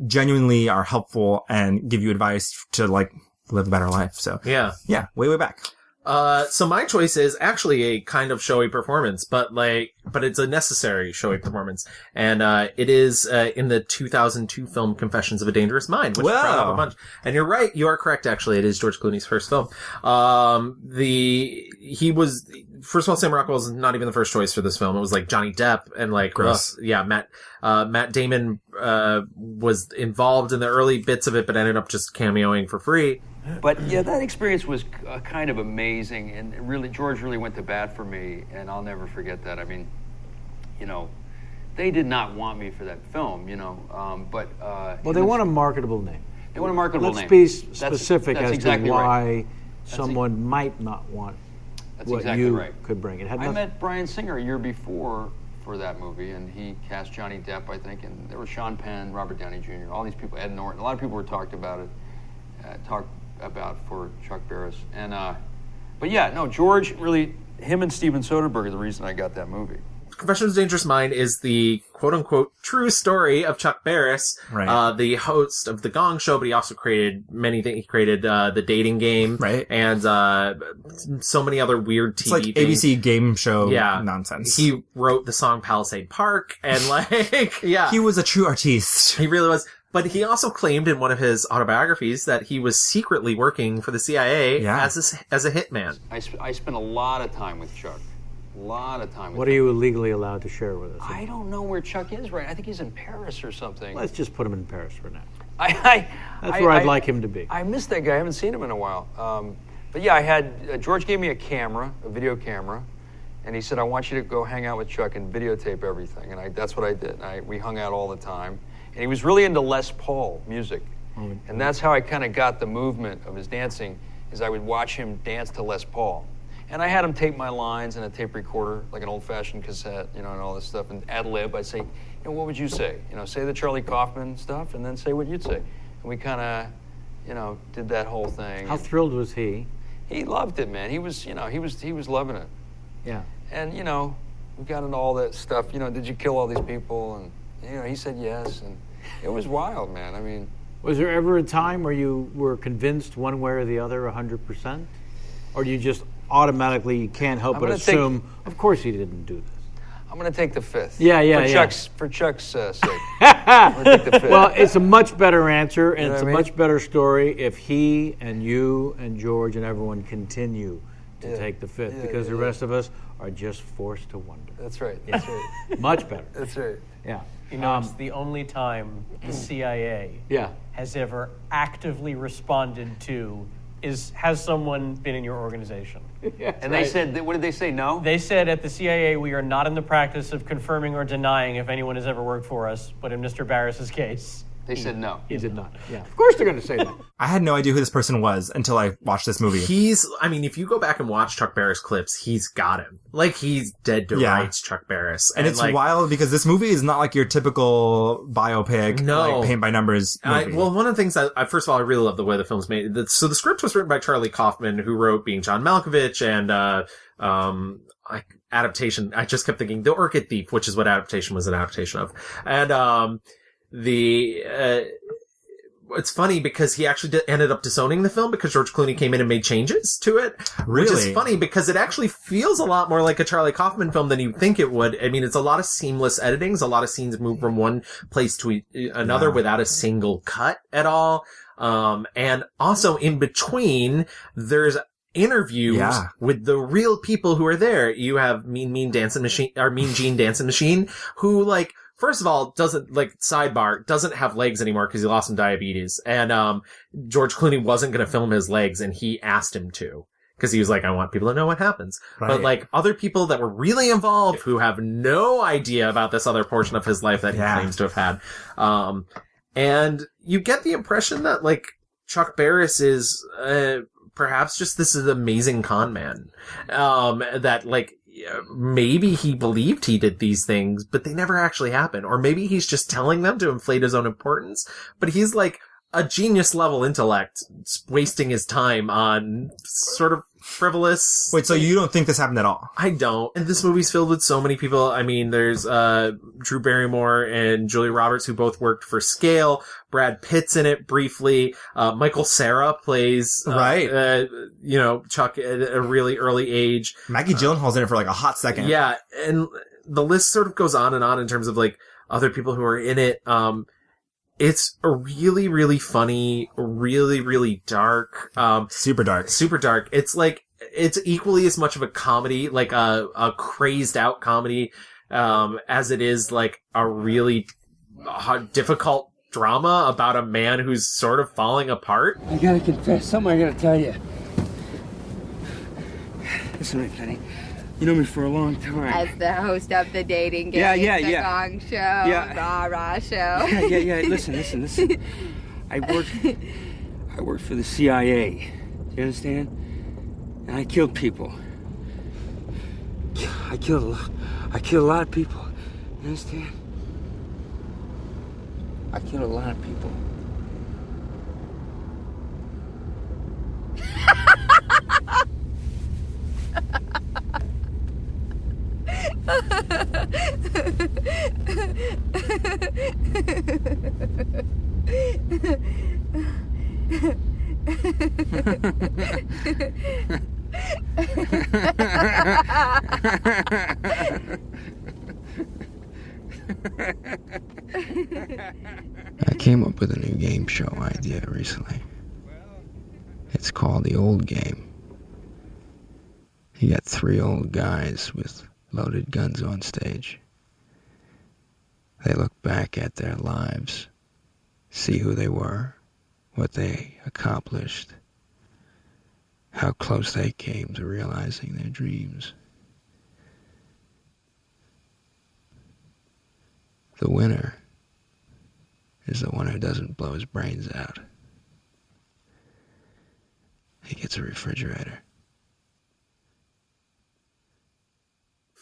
genuinely are helpful and give you advice to like live a better life. So yeah, way back. So my choice is actually a kind of showy performance, but it's a necessary showy performance. And, it is, in the 2002 film Confessions of a Dangerous Mind, which brought up a bunch. And you're right. You are correct. Actually, it is George Clooney's first film. First of all, Sam Rockwell was not even the first choice for this film. It was like Johnny Depp and like, Matt Damon, was involved in the early bits of it, but ended up just cameoing for free. But yeah, that experience was kind of amazing, and really, George really went to bat for me, and I'll never forget that. I mean, they did not want me for that film, but... well, they want a marketable name. They want a marketable name. Let's be specific that's as exactly to why right. someone might not want what exactly you right. could bring. I met Bryan Singer a year before for that movie, and he cast Johnny Depp, I think, and there was Sean Penn, Robert Downey Jr., all these people, Ed Norton. A lot of people were talked about for Chuck Barris. And but yeah, no, George really, him and Steven Soderbergh are the reason I got that movie. Confessions of a Dangerous Mind is the quote-unquote true story of Chuck Barris, the host of The Gong Show, but he also created many things. He created The Dating Game, and so many other weird TV like things. ABC game show nonsense. He wrote the song Palisade Park, and he was a true artiste. He really was. But he also claimed in one of his autobiographies that he was secretly working for the CIA as a hitman. I spent a lot of time with Chuck. A lot of time with What are you legally allowed to share with us? I don't know where Chuck is right. I think he's in Paris or something. Let's just put him in Paris for now. That's where I'd like him to be. I miss that guy. I haven't seen him in a while. But yeah, I had George gave me a camera, a video camera, and he said, "I want you to go hang out with Chuck and videotape everything." And that's what I did. We hung out all the time, and he was really into Les Paul music, and that's how I kind of got the movement of his dancing. Is I would watch him dance to Les Paul. And I had him tape my lines in a tape recorder, like an old-fashioned cassette, and all this stuff, and ad-lib. I'd say, what would you say? Say the Charlie Kaufman stuff, and then say what you'd say. And we kind of, did that whole thing. How thrilled was he? He loved it, man. He was, he was loving it. Yeah. And, we got into all that stuff. Did you kill all these people? And, he said yes, and it was wild, man. I mean... Was there ever a time where you were convinced one way or the other 100%? Or do you just automatically, you can't help but assume, of course he didn't do this? I'm going to take the fifth. For Chuck's sake. I'm going to take the fifth. Well, it's a much better answer, and it's a much better story if he and you and George and everyone continue to take the fifth, because the rest of us are just forced to wonder. That's right. That's right. Much better. That's right. Yeah. It's the only time the CIA has ever actively responded to has someone been in your organization? And they said, what did they say, no? They said at the CIA, we are not in the practice of confirming or denying if anyone has ever worked for us, but in Mr. Barris's case... They said no. He did not. Yeah. Of course they're going to say that. I had no idea who this person was until I watched this movie. If you go back and watch Chuck Barris clips, he's got him. He's dead to rights Chuck Barris. And it's wild because this movie is not like your typical biopic, paint by numbers movie. One of the things first of all, I really love the way the film's made. So the script was written by Charlie Kaufman, who wrote Being John Malkovich and, adaptation. I just kept thinking The Orchid Thief, which is what adaptation was an adaptation of. And, it's funny because he actually ended up disowning the film because George Clooney came in and made changes to it. Really? Which is funny because it actually feels a lot more like a Charlie Kaufman film than you'd think it would. I mean, it's a lot of seamless editings. A lot of scenes move from one place to another without a single cut at all. And also in between, there's interviews with the real people who are there. You have Mean Gene Dancing Machine, who first of all, doesn't have legs anymore because he lost some diabetes. And, George Clooney wasn't going to film his legs and he asked him to. Because he was like, I want people to know what happens. Right. But other people that were really involved who have no idea about this other portion of his life that he claims to have had. And you get the impression that Chuck Barris is, perhaps just this is an amazing con man. That maybe he believed he did these things, but they never actually happened. Or maybe he's just telling them to inflate his own importance, but he's a genius level intellect wasting his time on sort of frivolous. Wait, so you don't think this happened at all? I don't. And this movie's filled with so many people. I mean, there's Drew Barrymore and Julia Roberts, who both worked for Scale. Brad Pitt's in it briefly. Michael Cera plays Chuck at a really early age. Maggie Gyllenhaal's in it for a hot second. Yeah, and the list sort of goes on in terms of other people who are in it. It's a really, really funny, really, really dark. Super dark. Super dark. It's it's equally as much of a comedy, a crazed out comedy, as it is a really difficult drama about a man who's sort of falling apart. I gotta confess, something I gotta tell you. Listen, Penny. You know me for a long time. As the host of the dating game, the Gong Show, rah-rah show. Yeah. Listen. I worked for the CIA. Do you understand? And I killed people. I killed a lot of people. You understand? I killed a lot of people. I came up with a new game show idea recently. It's called The Old Game. You got 3 old guys with loaded guns on stage. They look back at their lives, see who they were, what they accomplished, how close they came to realizing their dreams. The winner is the one who doesn't blow his brains out. He gets a refrigerator.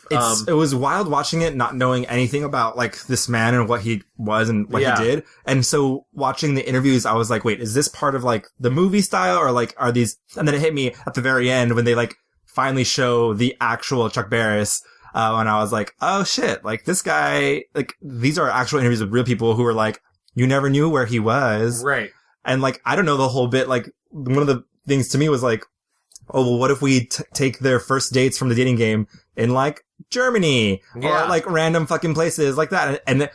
It was wild watching it, not knowing anything about like this man and what he was and what he did. And so watching the interviews, I was like, wait, is this part of like the movie style or like are these? And then it hit me at the very end when they like finally show the actual Chuck Barris. And I was like, oh shit, like this guy, like these are actual interviews with real people who were like, you never knew where he was. Right. And like, I don't know the whole bit. Like one of the things to me was like, oh, well, what if we take their first dates from the dating game in like Germany or like random fucking places like that? And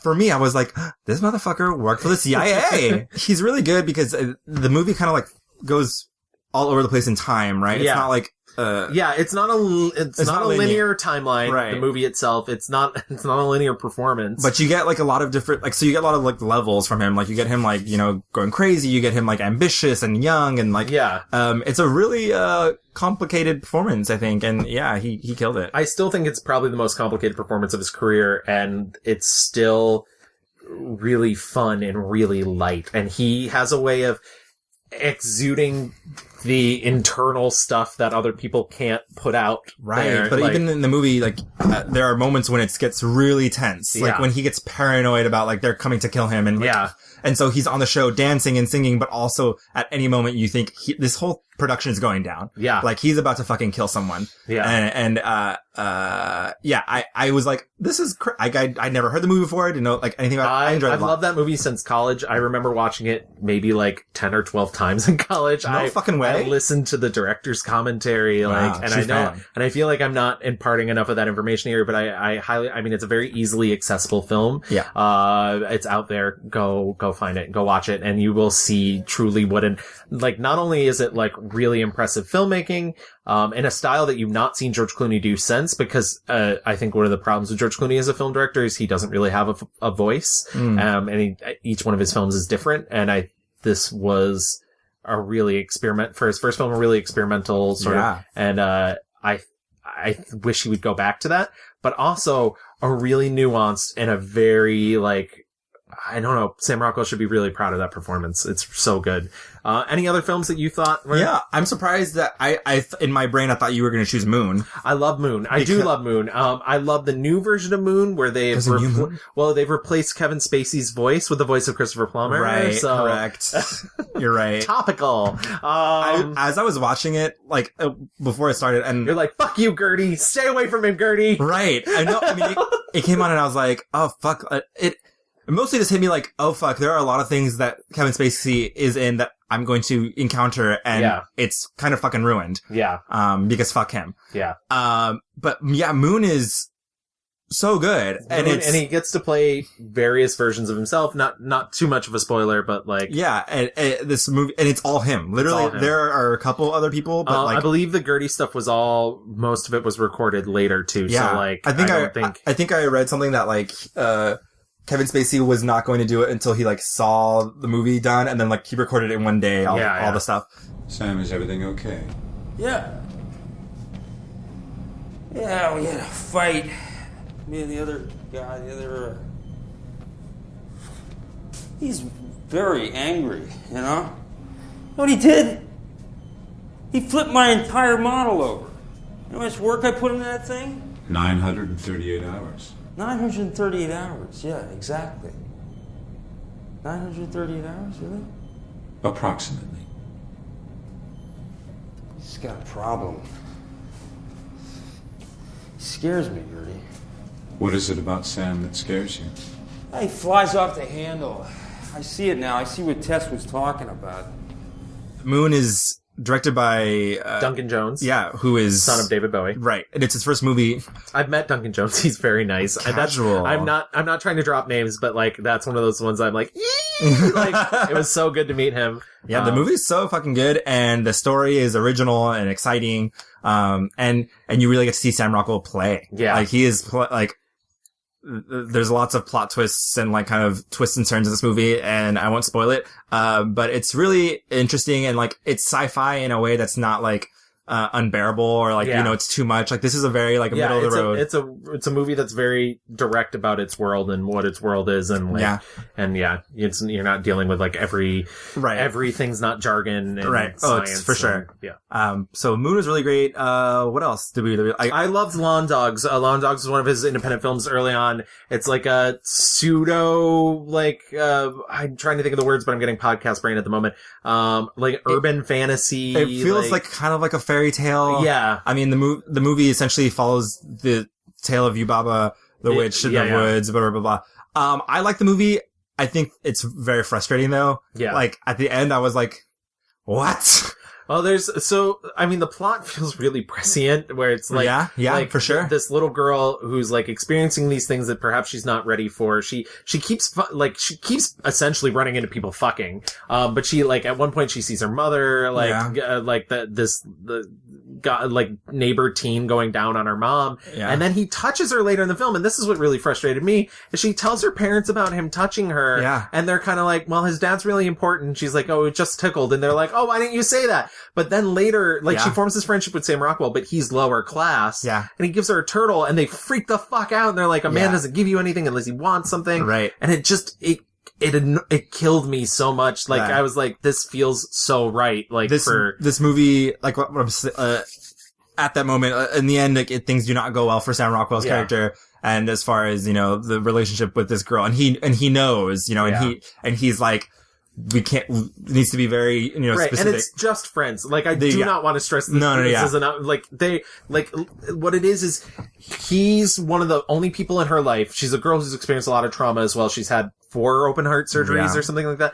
for me, I was like, this motherfucker worked for the CIA. He's really good because the movie kind of like goes all over the place in time, right? It's not like, it's not a linear timeline. Right. The movie itself, it's not a linear performance. But you get like a lot of different, like, so you get a lot of like levels from him. Like you get him like, you know, going crazy. You get him like ambitious and young and like, it's a really, complicated performance, I think. And he killed it. I still think it's probably the most complicated performance of his career. And it's still really fun and really light. And he has a way of exuding the internal stuff that other people can't put out. Right. There. But like, even in the movie, like, there are moments when it gets really tense. Like when he gets paranoid about like they're coming to kill him and like, and so he's on the show dancing and singing, but also at any moment you think this whole production is going down. Yeah. Like he's about to fucking kill someone. Yeah. I was like, this is, I never heard the movie before. I didn't know like anything about it. I enjoyed it. I've loved that movie since college. I remember watching it maybe like 10 or 12 times in college. No fucking way. I listened to the director's commentary, like, and I know, and I feel like I'm not imparting enough of that information here, but I mean, it's a very easily accessible film. Yeah. It's out there. Go find it. Go watch it. And you will see truly like, not only is it like really impressive filmmaking, in a style that you've not seen George Clooney do since, because, I think one of the problems with George Clooney as a film director is he doesn't really have a voice. And each one of his films is different. And this was a really for his first film, a really experimental sort of, and, I wish he would go back to that, but also a really nuanced and a very like, I don't know, Sam Rockwell should be really proud of that performance. It's so good. Any other films that you thought were... Yeah, I'm surprised that I in my brain, I thought you were going to choose Moon. I love Moon. I do love Moon. I love the new version of Moon where they've replaced Kevin Spacey's voice with the voice of Christopher Plummer. Right, correct. You're right. Topical. As I was watching it, like, before I started, and... You're like, fuck you, Gertie! Stay away from him, Gertie! Right. I know, I mean, it came on and I was like, oh, fuck, it mostly just hit me like, oh fuck, there are a lot of things that Kevin Spacey is in that I'm going to encounter and it's kind of fucking ruined. Yeah. Because fuck him. Yeah. But yeah, Moon is so good. And he gets to play various versions of himself. Not too much of a spoiler, but like. Yeah. And this movie, and it's all him. Literally, all him. There are a couple other people, but like. I believe the Gertie stuff was most of it was recorded later too. Yeah. So like, I think I read something that like, Kevin Spacey was not going to do it until he like saw the movie done, and then like he recorded it in one day, all the stuff. Sam, is everything okay? Yeah. Yeah, we had a fight. Me and the other guy, he's very angry, you know? What he did? He flipped my entire model over. You know how much work I put into that thing? 938 hours. 938 hours, yeah, exactly. 938 hours, really? Approximately. He's got a problem. He scares me, Gertie. What is it about Sam that scares you? He flies off the handle. I see it now. I see what Tess was talking about. Moon is directed by Duncan Jones. Yeah, who is son of David Bowie. Right, and it's his first movie. I've met Duncan Jones. He's very nice. Casual. I'm not trying to drop names, but like that's one of those ones I'm like, like it was so good to meet him. Yeah, the movie's so fucking good, and the story is original and exciting. And you really get to see Sam Rockwell play. Yeah, like he is there's lots of plot twists and like kind of twists and turns in this movie, and I won't spoil it. But it's really interesting, and like it's sci-fi in a way that's not like unbearable or like it's too much. Like this is a very like middle of the road. It's a movie that's very direct about its world and what its world is, and like you're not dealing with like everything's not jargon and right. science. It's for sure. Yeah. So Moon was really great. What else did we? I loved Lawn Dogs. Lawn Dogs was one of his independent films early on. It's like a pseudo I'm trying to think of the words, but I'm getting podcast brain at the moment. Like urban fantasy. It feels like kind of like a fairy tale. Yeah. I mean, the movie essentially follows the tale of Yubaba, the witch in the woods, blah, blah, blah, blah. I like the movie. I think it's very frustrating though. Yeah. Like at the end, I was like, what? Well, the plot feels really prescient, where it's like, like, for sure. This little girl who's like experiencing these things that perhaps she's not ready for. She keeps essentially running into people fucking. But she like at one point she sees her mother, neighbor teen going down on her mom. Yeah. And then he touches her later in the film. And this is what really frustrated me, is she tells her parents about him touching her. Yeah. And they're kind of like, well, his dad's really important. She's like, oh, it just tickled. And they're like, oh, why didn't you say that? But then later, she forms this friendship with Sam Rockwell, but he's lower class. Yeah. And he gives her a turtle, and they freak the fuck out. And they're like, a man doesn't give you anything unless he wants something. Right. And it just, it killed me so much. Like, I was like, this feels so right. Like, this movie, like, what I'm at that moment, in the end, like, things do not go well for Sam Rockwell's character. And as far as, the relationship with this girl, and he knows, and he's like, it needs to be very, right. specific. And it's just friends. Like, I do not want to stress this. This is what it is he's one of the only people in her life. She's a girl who's experienced a lot of trauma as well. She's had 4 open heart surgeries or something like that.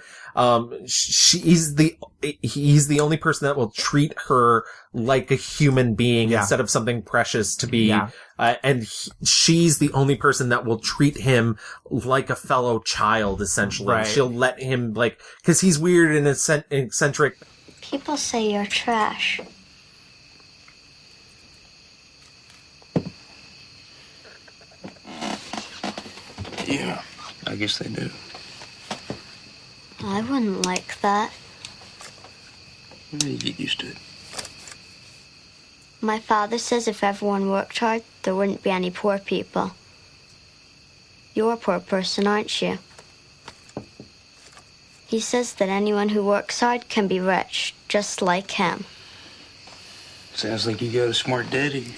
He's the only person that will treat her like a human being instead of something precious to be. And she's the only person that will treat him like a fellow child, essentially. Right. She'll let him, cause he's weird and eccentric. People say you're trash. Yeah, I guess they do. I wouldn't like that. You get used to it. My father says if everyone worked hard, there wouldn't be any poor people. You're a poor person, aren't you? He says that anyone who works hard can be rich, just like him. Sounds like you got a smart daddy.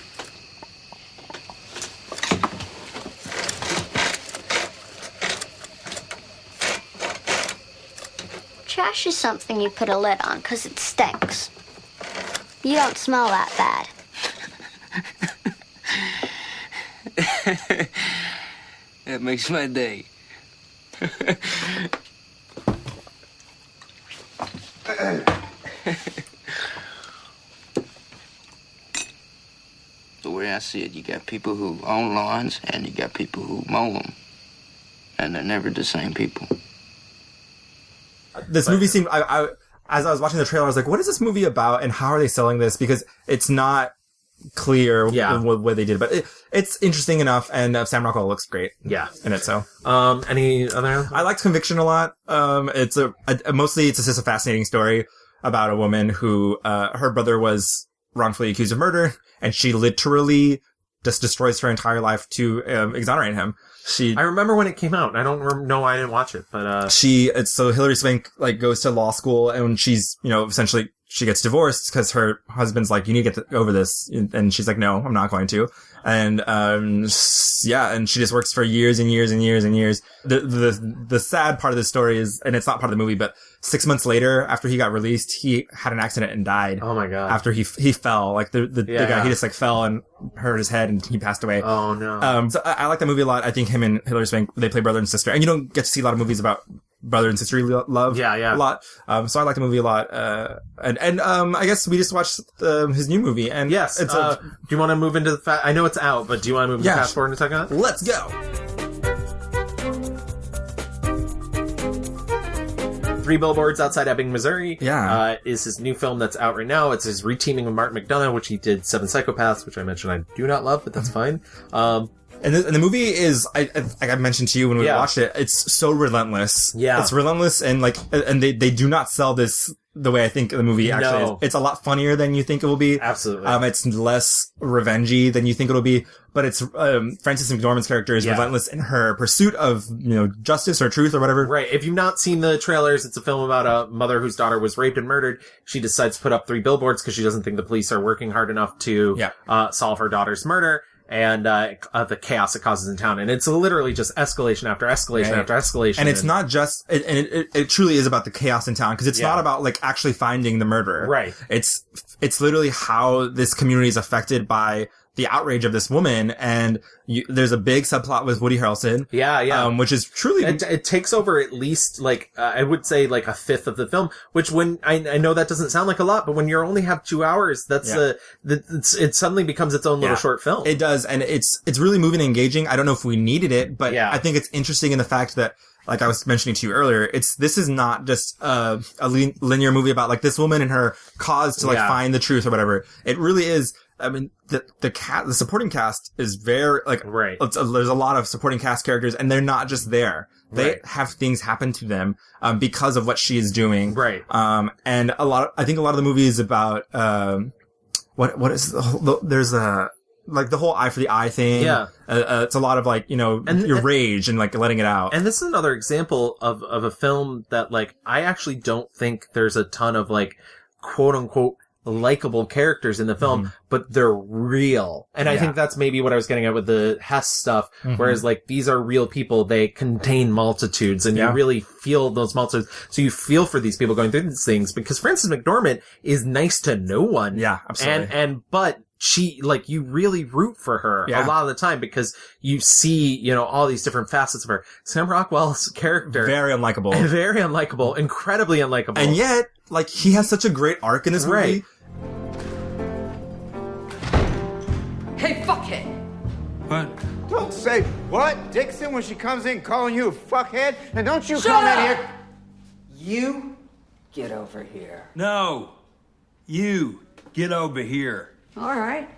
Trash is something you put a lid on because it stinks. You don't smell that bad. That makes my day. The way I see it, you got people who own lawns and you got people who mow them. And they're never the same people. This movie seemed, as I was watching the trailer, I was like, what is this movie about and how are they selling this? Because it's not clear what they did, but it's interesting enough, and Sam Rockwell looks great in it, so. Any other? I liked Conviction a lot. It's mostly it's just a fascinating story about a woman who, her brother was wrongfully accused of murder, and she literally just destroys her entire life to exonerate him. I remember when it came out. I don't know why I didn't watch it, but so Hilary Swank goes to law school, and she's essentially she gets divorced because her husband's like, you need to get over this. And she's like, no, I'm not going to. And, and she just works for years and years and years and years. The sad part of the story is, and it's not part of the movie, but 6 months later, after he got released, he had an accident and died. Oh my God. After he fell, like the guy, he just like fell and hurt his head and he passed away. Oh no. So I like that movie a lot. I think him and Hilary Swank, they play brother and sister, and you don't get to see a lot of movies about brother and sister love. Yeah. A lot. So I like the movie a lot. And I guess we just watched his new movie, and yes, do you want to move into the I know it's out, but do you want to move into fast forward and talk about it? Let's go. Three Billboards Outside Ebbing, Missouri. Yeah. Is his new film that's out right now. It's his reteaming with Martin McDonagh, which he did Seven Psychopaths, which I mentioned I do not love, but that's fine. And the movie is, like I mentioned to you when we watched it, it's so relentless. Yeah. It's relentless, and they do not sell this the way I think the movie actually is. It's a lot funnier than you think it will be. Absolutely. It's less revengey than you think it'll be, but it's, Frances McDormand's character is relentless in her pursuit of, justice or truth or whatever. Right. If you've not seen the trailers, it's a film about a mother whose daughter was raped and murdered. She decides to put up 3 billboards because she doesn't think the police are working hard enough to, solve her daughter's murder. And the chaos it causes in town, and it's literally just escalation after escalation after escalation. And it's not just, it truly is about the chaos in town, because it's not about like actually finding the murderer. Right. It's literally how this community is affected by the outrage of this woman, and there's a big subplot with Woody Harrelson. Yeah. Which is truly... It takes over at least, I would say, like, a fifth of the film, which when, I know that doesn't sound like a lot, but when you only have 2 hours, it suddenly becomes its own little short film. It does, and it's really moving and engaging. I don't know if we needed it, but I think it's interesting in the fact that, like I was mentioning to you earlier, this is not just a linear movie about, like, this woman and her cause to, find the truth or whatever. It really is... I mean, the supporting cast is very, there's a lot of supporting cast characters, and they're not just there. They have things happen to them, because of what she is doing. Right. And I think a lot of the movie is about, there's the whole eye for the eye thing. Yeah. It's a lot of your rage and letting it out. And this is another example of a film that I actually don't think there's a ton of quote unquote likable characters in the film, but they're real. And I think that's maybe what I was getting at with the Hess stuff, whereas these are real people, they contain multitudes, and you really feel those multitudes. So you feel for these people going through these things, because Frances McDormand is nice to no one. Yeah, absolutely. But she, you really root for her a lot of the time, because you see, all these different facets of her. Sam Rockwell's character. Very unlikable. Incredibly unlikable. And yet, he has such a great arc in this movie. Right. Hey, fuckhead! What? Don't say what, Dixon, when she comes in calling you a fuckhead. And don't you Shut come up! in here. You get over here. No. You get over here. All right.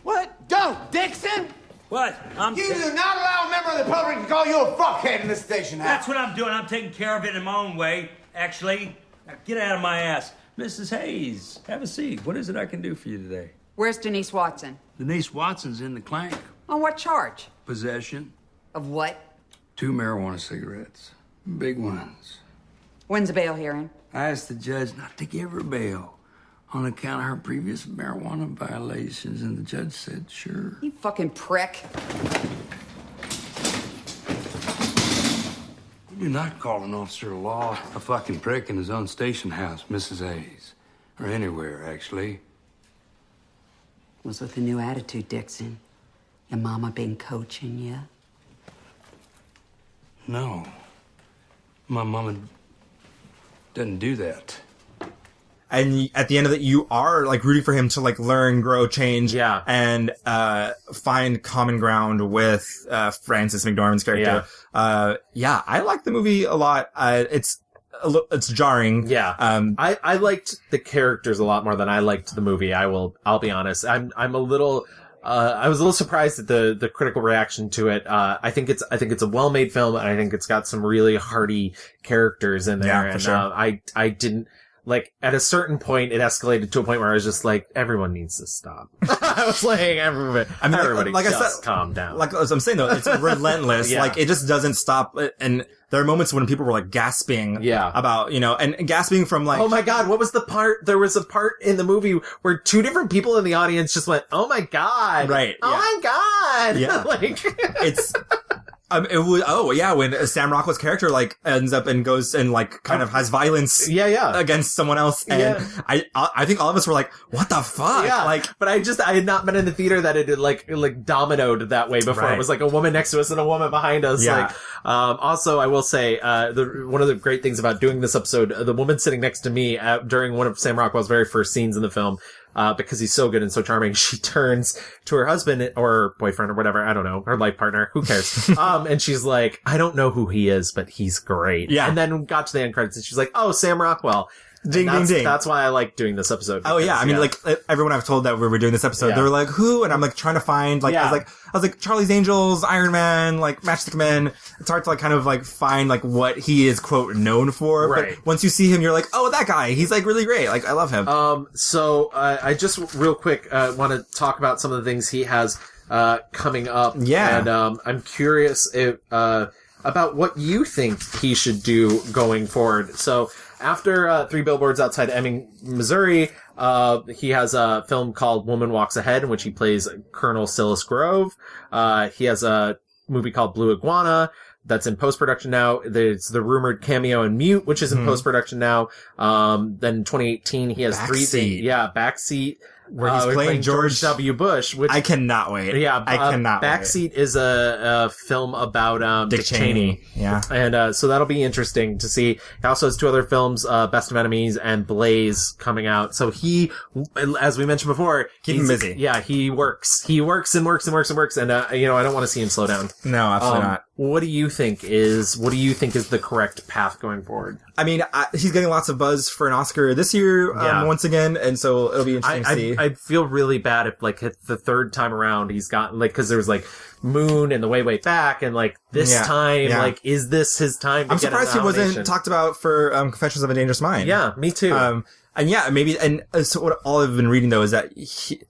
What? Don't, Dixon! What? You do not allow a member of the public to call you a fuckhead in this station house. That's what I'm doing. I'm taking care of it in my own way, actually. Now get out of my ass. Mrs. Hayes, have a seat. What is it I can do for you today? Where's Denise Watson? Denise Watson's in the clank. On what charge? Possession. Of what? 2 marijuana cigarettes. Big ones. When's the bail hearing? I asked the judge not to give her bail on account of her previous marijuana violations, and the judge said sure. You fucking prick. You do not call an officer of law a fucking prick in his own station house, Mrs. Hayes. Or anywhere, actually. What's with the new attitude, Dixon? Your mama been coaching you? No. My mama doesn't do that. And at the end of it, you are rooting for him to learn, grow, change, and find common ground with Frances McDormand's character. I like the movie a lot. It's jarring. Yeah. I liked the characters a lot more than I liked the movie. I'll be honest. I was a little surprised at the critical reaction to it. I think it's a well-made film, and I think it's got some really hearty characters in there. Yeah, for and sure. I didn't like, at a certain point, it escalated to a point where I was just like, everyone needs to stop. I was like, everybody just I said, calm down. Like, as I'm saying though, it's relentless. Like, it just doesn't stop. And there are moments when people were like gasping about, and gasping from like, oh my God, what was the part? There was a part in the movie where two different people in the audience just went, oh my God. Right. Oh my God. Yeah. Like, it's, when Sam Rockwell's character like ends up and goes and like kind of has violence against someone else, and I think all of us were like, what the fuck? Yeah. Like, but I had not been in the theater that it had like dominoed that way before. Right. It was like a woman next to us and a woman behind us. Yeah. Like, also I will say, one of the great things about doing this episode, the woman sitting next to me during one of Sam Rockwell's very first scenes in the film, because he's so good and so charming, she turns to her husband or boyfriend or whatever, I don't know, her life partner, who cares? And she's like, I don't know who he is, but he's great. Yeah. And then got to the end credits and she's like, oh, Sam Rockwell. Ding, ding, ding. That's why I like doing this episode. Because, I mean, like, everyone I've told that we were doing this episode, they were like, who? And I'm like, trying to find, like, I was like, Charlie's Angels, Iron Man, like, Matchstick Men. It's hard to, like, kind of, like, find, like, what he is, quote, known for. Right. But once you see him, you're like, oh, that guy. He's, like, really great. Like, I love him. So, I just, real quick, want to talk about some of the things he has, coming up. Yeah. And, I'm curious if, about what you think he should do going forward. So, after Three Billboards Outside Ebbing, Missouri, he has a film called Woman Walks Ahead, in which he plays Colonel Silas Grove. He has a movie called Blue Iguana that's in post-production now. There's the rumored cameo in Mute, which is in post-production now. Then in 2018, he has Backseat. Where he's playing George W. Bush, which I cannot wait. Yeah, I cannot Backseat is a film about Dick Cheney. Yeah. And so that'll be interesting to see. He also has two other films, Best of Enemies and Blaze, coming out. So he, as we mentioned before, keep him busy. Yeah, he works. He works and works and works and works. And I don't want to see him slow down. No, absolutely not. What do you think is the correct path going forward? I mean, he's getting lots of buzz for an Oscar this year, once again, and so it'll be interesting to see. I feel really bad if, like, the third time around he's gotten, like, because there was, like, Moon and The Way, Way Back, and, like, this time, like, is this his time to I'm get surprised he wasn't talked about for Confessions of a Dangerous Mind. Yeah, me too. And yeah, maybe, and so what all I've been reading though is that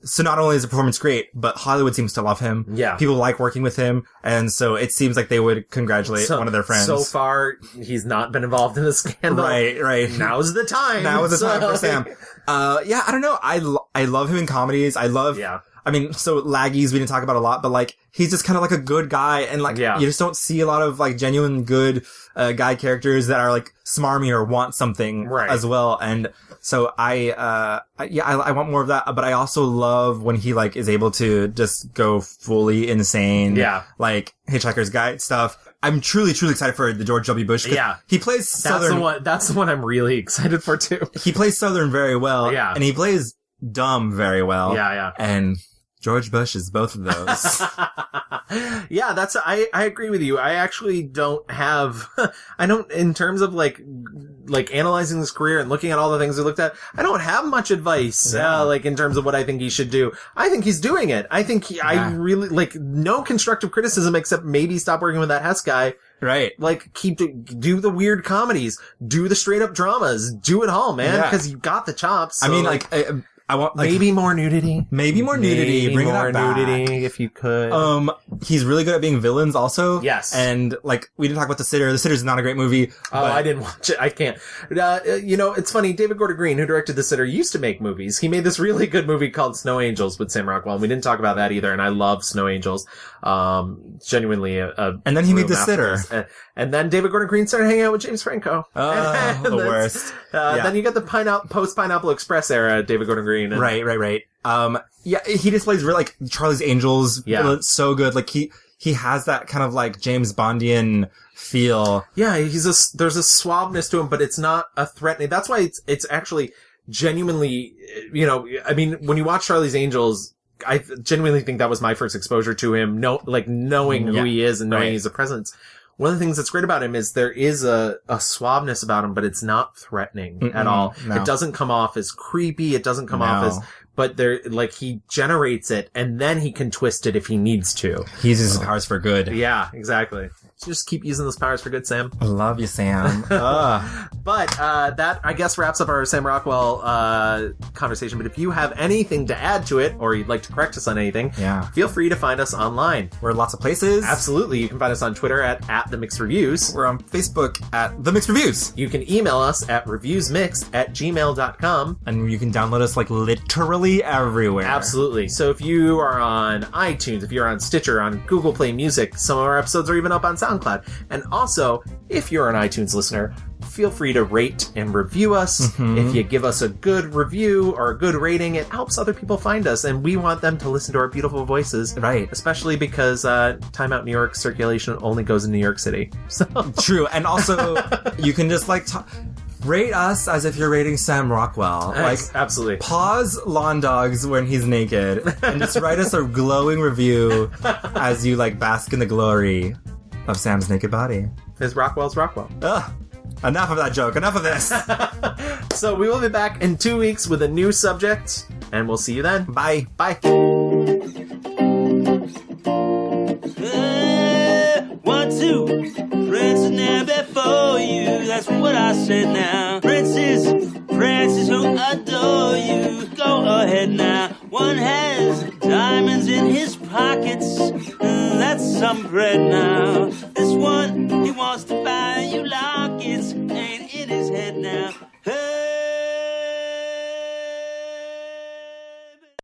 so not only is the performance great, but Hollywood seems to love him. Yeah. People like working with him, and so it seems like they would congratulate one of their friends. So far, he's not been involved in a scandal. Right. Now's the time. Now's the time for Sam. Yeah, I don't know. I love him in comedies. I mean, so Laggies, we didn't talk about a lot, but like, he's just kind of like a good guy, and like, you just don't see a lot of like genuine good, guy characters that are like smarmy or want something as well, and so I want more of that, but I also love when he like is able to just go fully insane. Yeah. Like Hitchhiker's Guide stuff. I'm truly, truly excited for the George W. Bush. Yeah. He plays Southern. That's the one I'm really excited for too. He plays Southern very well. Yeah. And he plays dumb very well. Yeah. And George Bush is both of those. Yeah, I agree with you. I actually don't have, in terms of like analyzing his career and looking at all the things we looked at, I don't have much advice, like in terms of what I think he should do. I think he's doing it. I think I really, like, no constructive criticism except maybe stop working with that Hess guy. Right. Like, do the weird comedies, do the straight up dramas, do it all, man, because you got the chops. So, I mean, like I want like, maybe more nudity. Maybe more nudity. Bring more that back. nudity if you could. He's really good at being villains also. Yes. And like, we didn't talk about The Sitter. The Sitter's not a great movie. Oh, I didn't watch it. I can't. It's funny. David Gordon Green, who directed The Sitter, used to make movies. He made this really good movie called Snow Angels with Sam Rockwell. And we didn't talk about that either. And I love Snow Angels. Genuinely and then he made The Sitter. And then David Gordon Green started hanging out with James Franco. Oh, the worst. Then you got the post-Pineapple Express era David Gordon Green. Right. He just plays really, like, Charlie's Angels. Yeah. So good. Like, he has that kind of, like, James Bondian feel. Yeah, there's a suaveness to him, but it's not a threatening. That's why it's actually genuinely, I mean, when you watch Charlie's Angels, I genuinely think that was my first exposure to him, knowing who he is and knowing he's a presence. One of the things that's great about him is there is a suaveness about him, but it's not threatening at all. No. It doesn't come off as creepy. It doesn't come off as, but he generates it and then he can twist it if he needs to. He uses his powers for good. Yeah, exactly. just keep using those powers for good, Sam. I love you, Sam. But that, I guess, wraps up our Sam Rockwell conversation. But if you have anything to add to it, or you'd like to correct us on anything, feel free to find us online. We're in lots of places. Absolutely. You can find us on Twitter at The Mixed Reviews. We're on Facebook at The Mixed Reviews. You can email us at reviewsmixed@gmail.com. And you can download us like literally everywhere. Absolutely. So if you are on iTunes, if you're on Stitcher, on Google Play Music, some of our episodes are even up on SoundCloud. And also, if you're an iTunes listener, feel free to rate and review us. If you give us a good review or a good rating, it helps other people find us, and we want them to listen to our beautiful voices. Right. Especially because Time Out New York circulation only goes in New York City. So. True. And also, you can just like rate us as if you're rating Sam Rockwell. Like, absolutely. Pause Lawn Dogs when he's naked and just write us a glowing review as you like bask in the glory of Sam's naked body. His Rockwell's Rockwell. Ugh. Enough of that joke. Enough of this. So we will be back in 2 weeks with a new subject, and we'll see you then. Bye. Bye. 1, 2. Prince is now before you. That's what I said now. Princes who adore you. Go ahead now. One has diamonds in his pockets. That's some bread now. This one, he wants to buy you lock.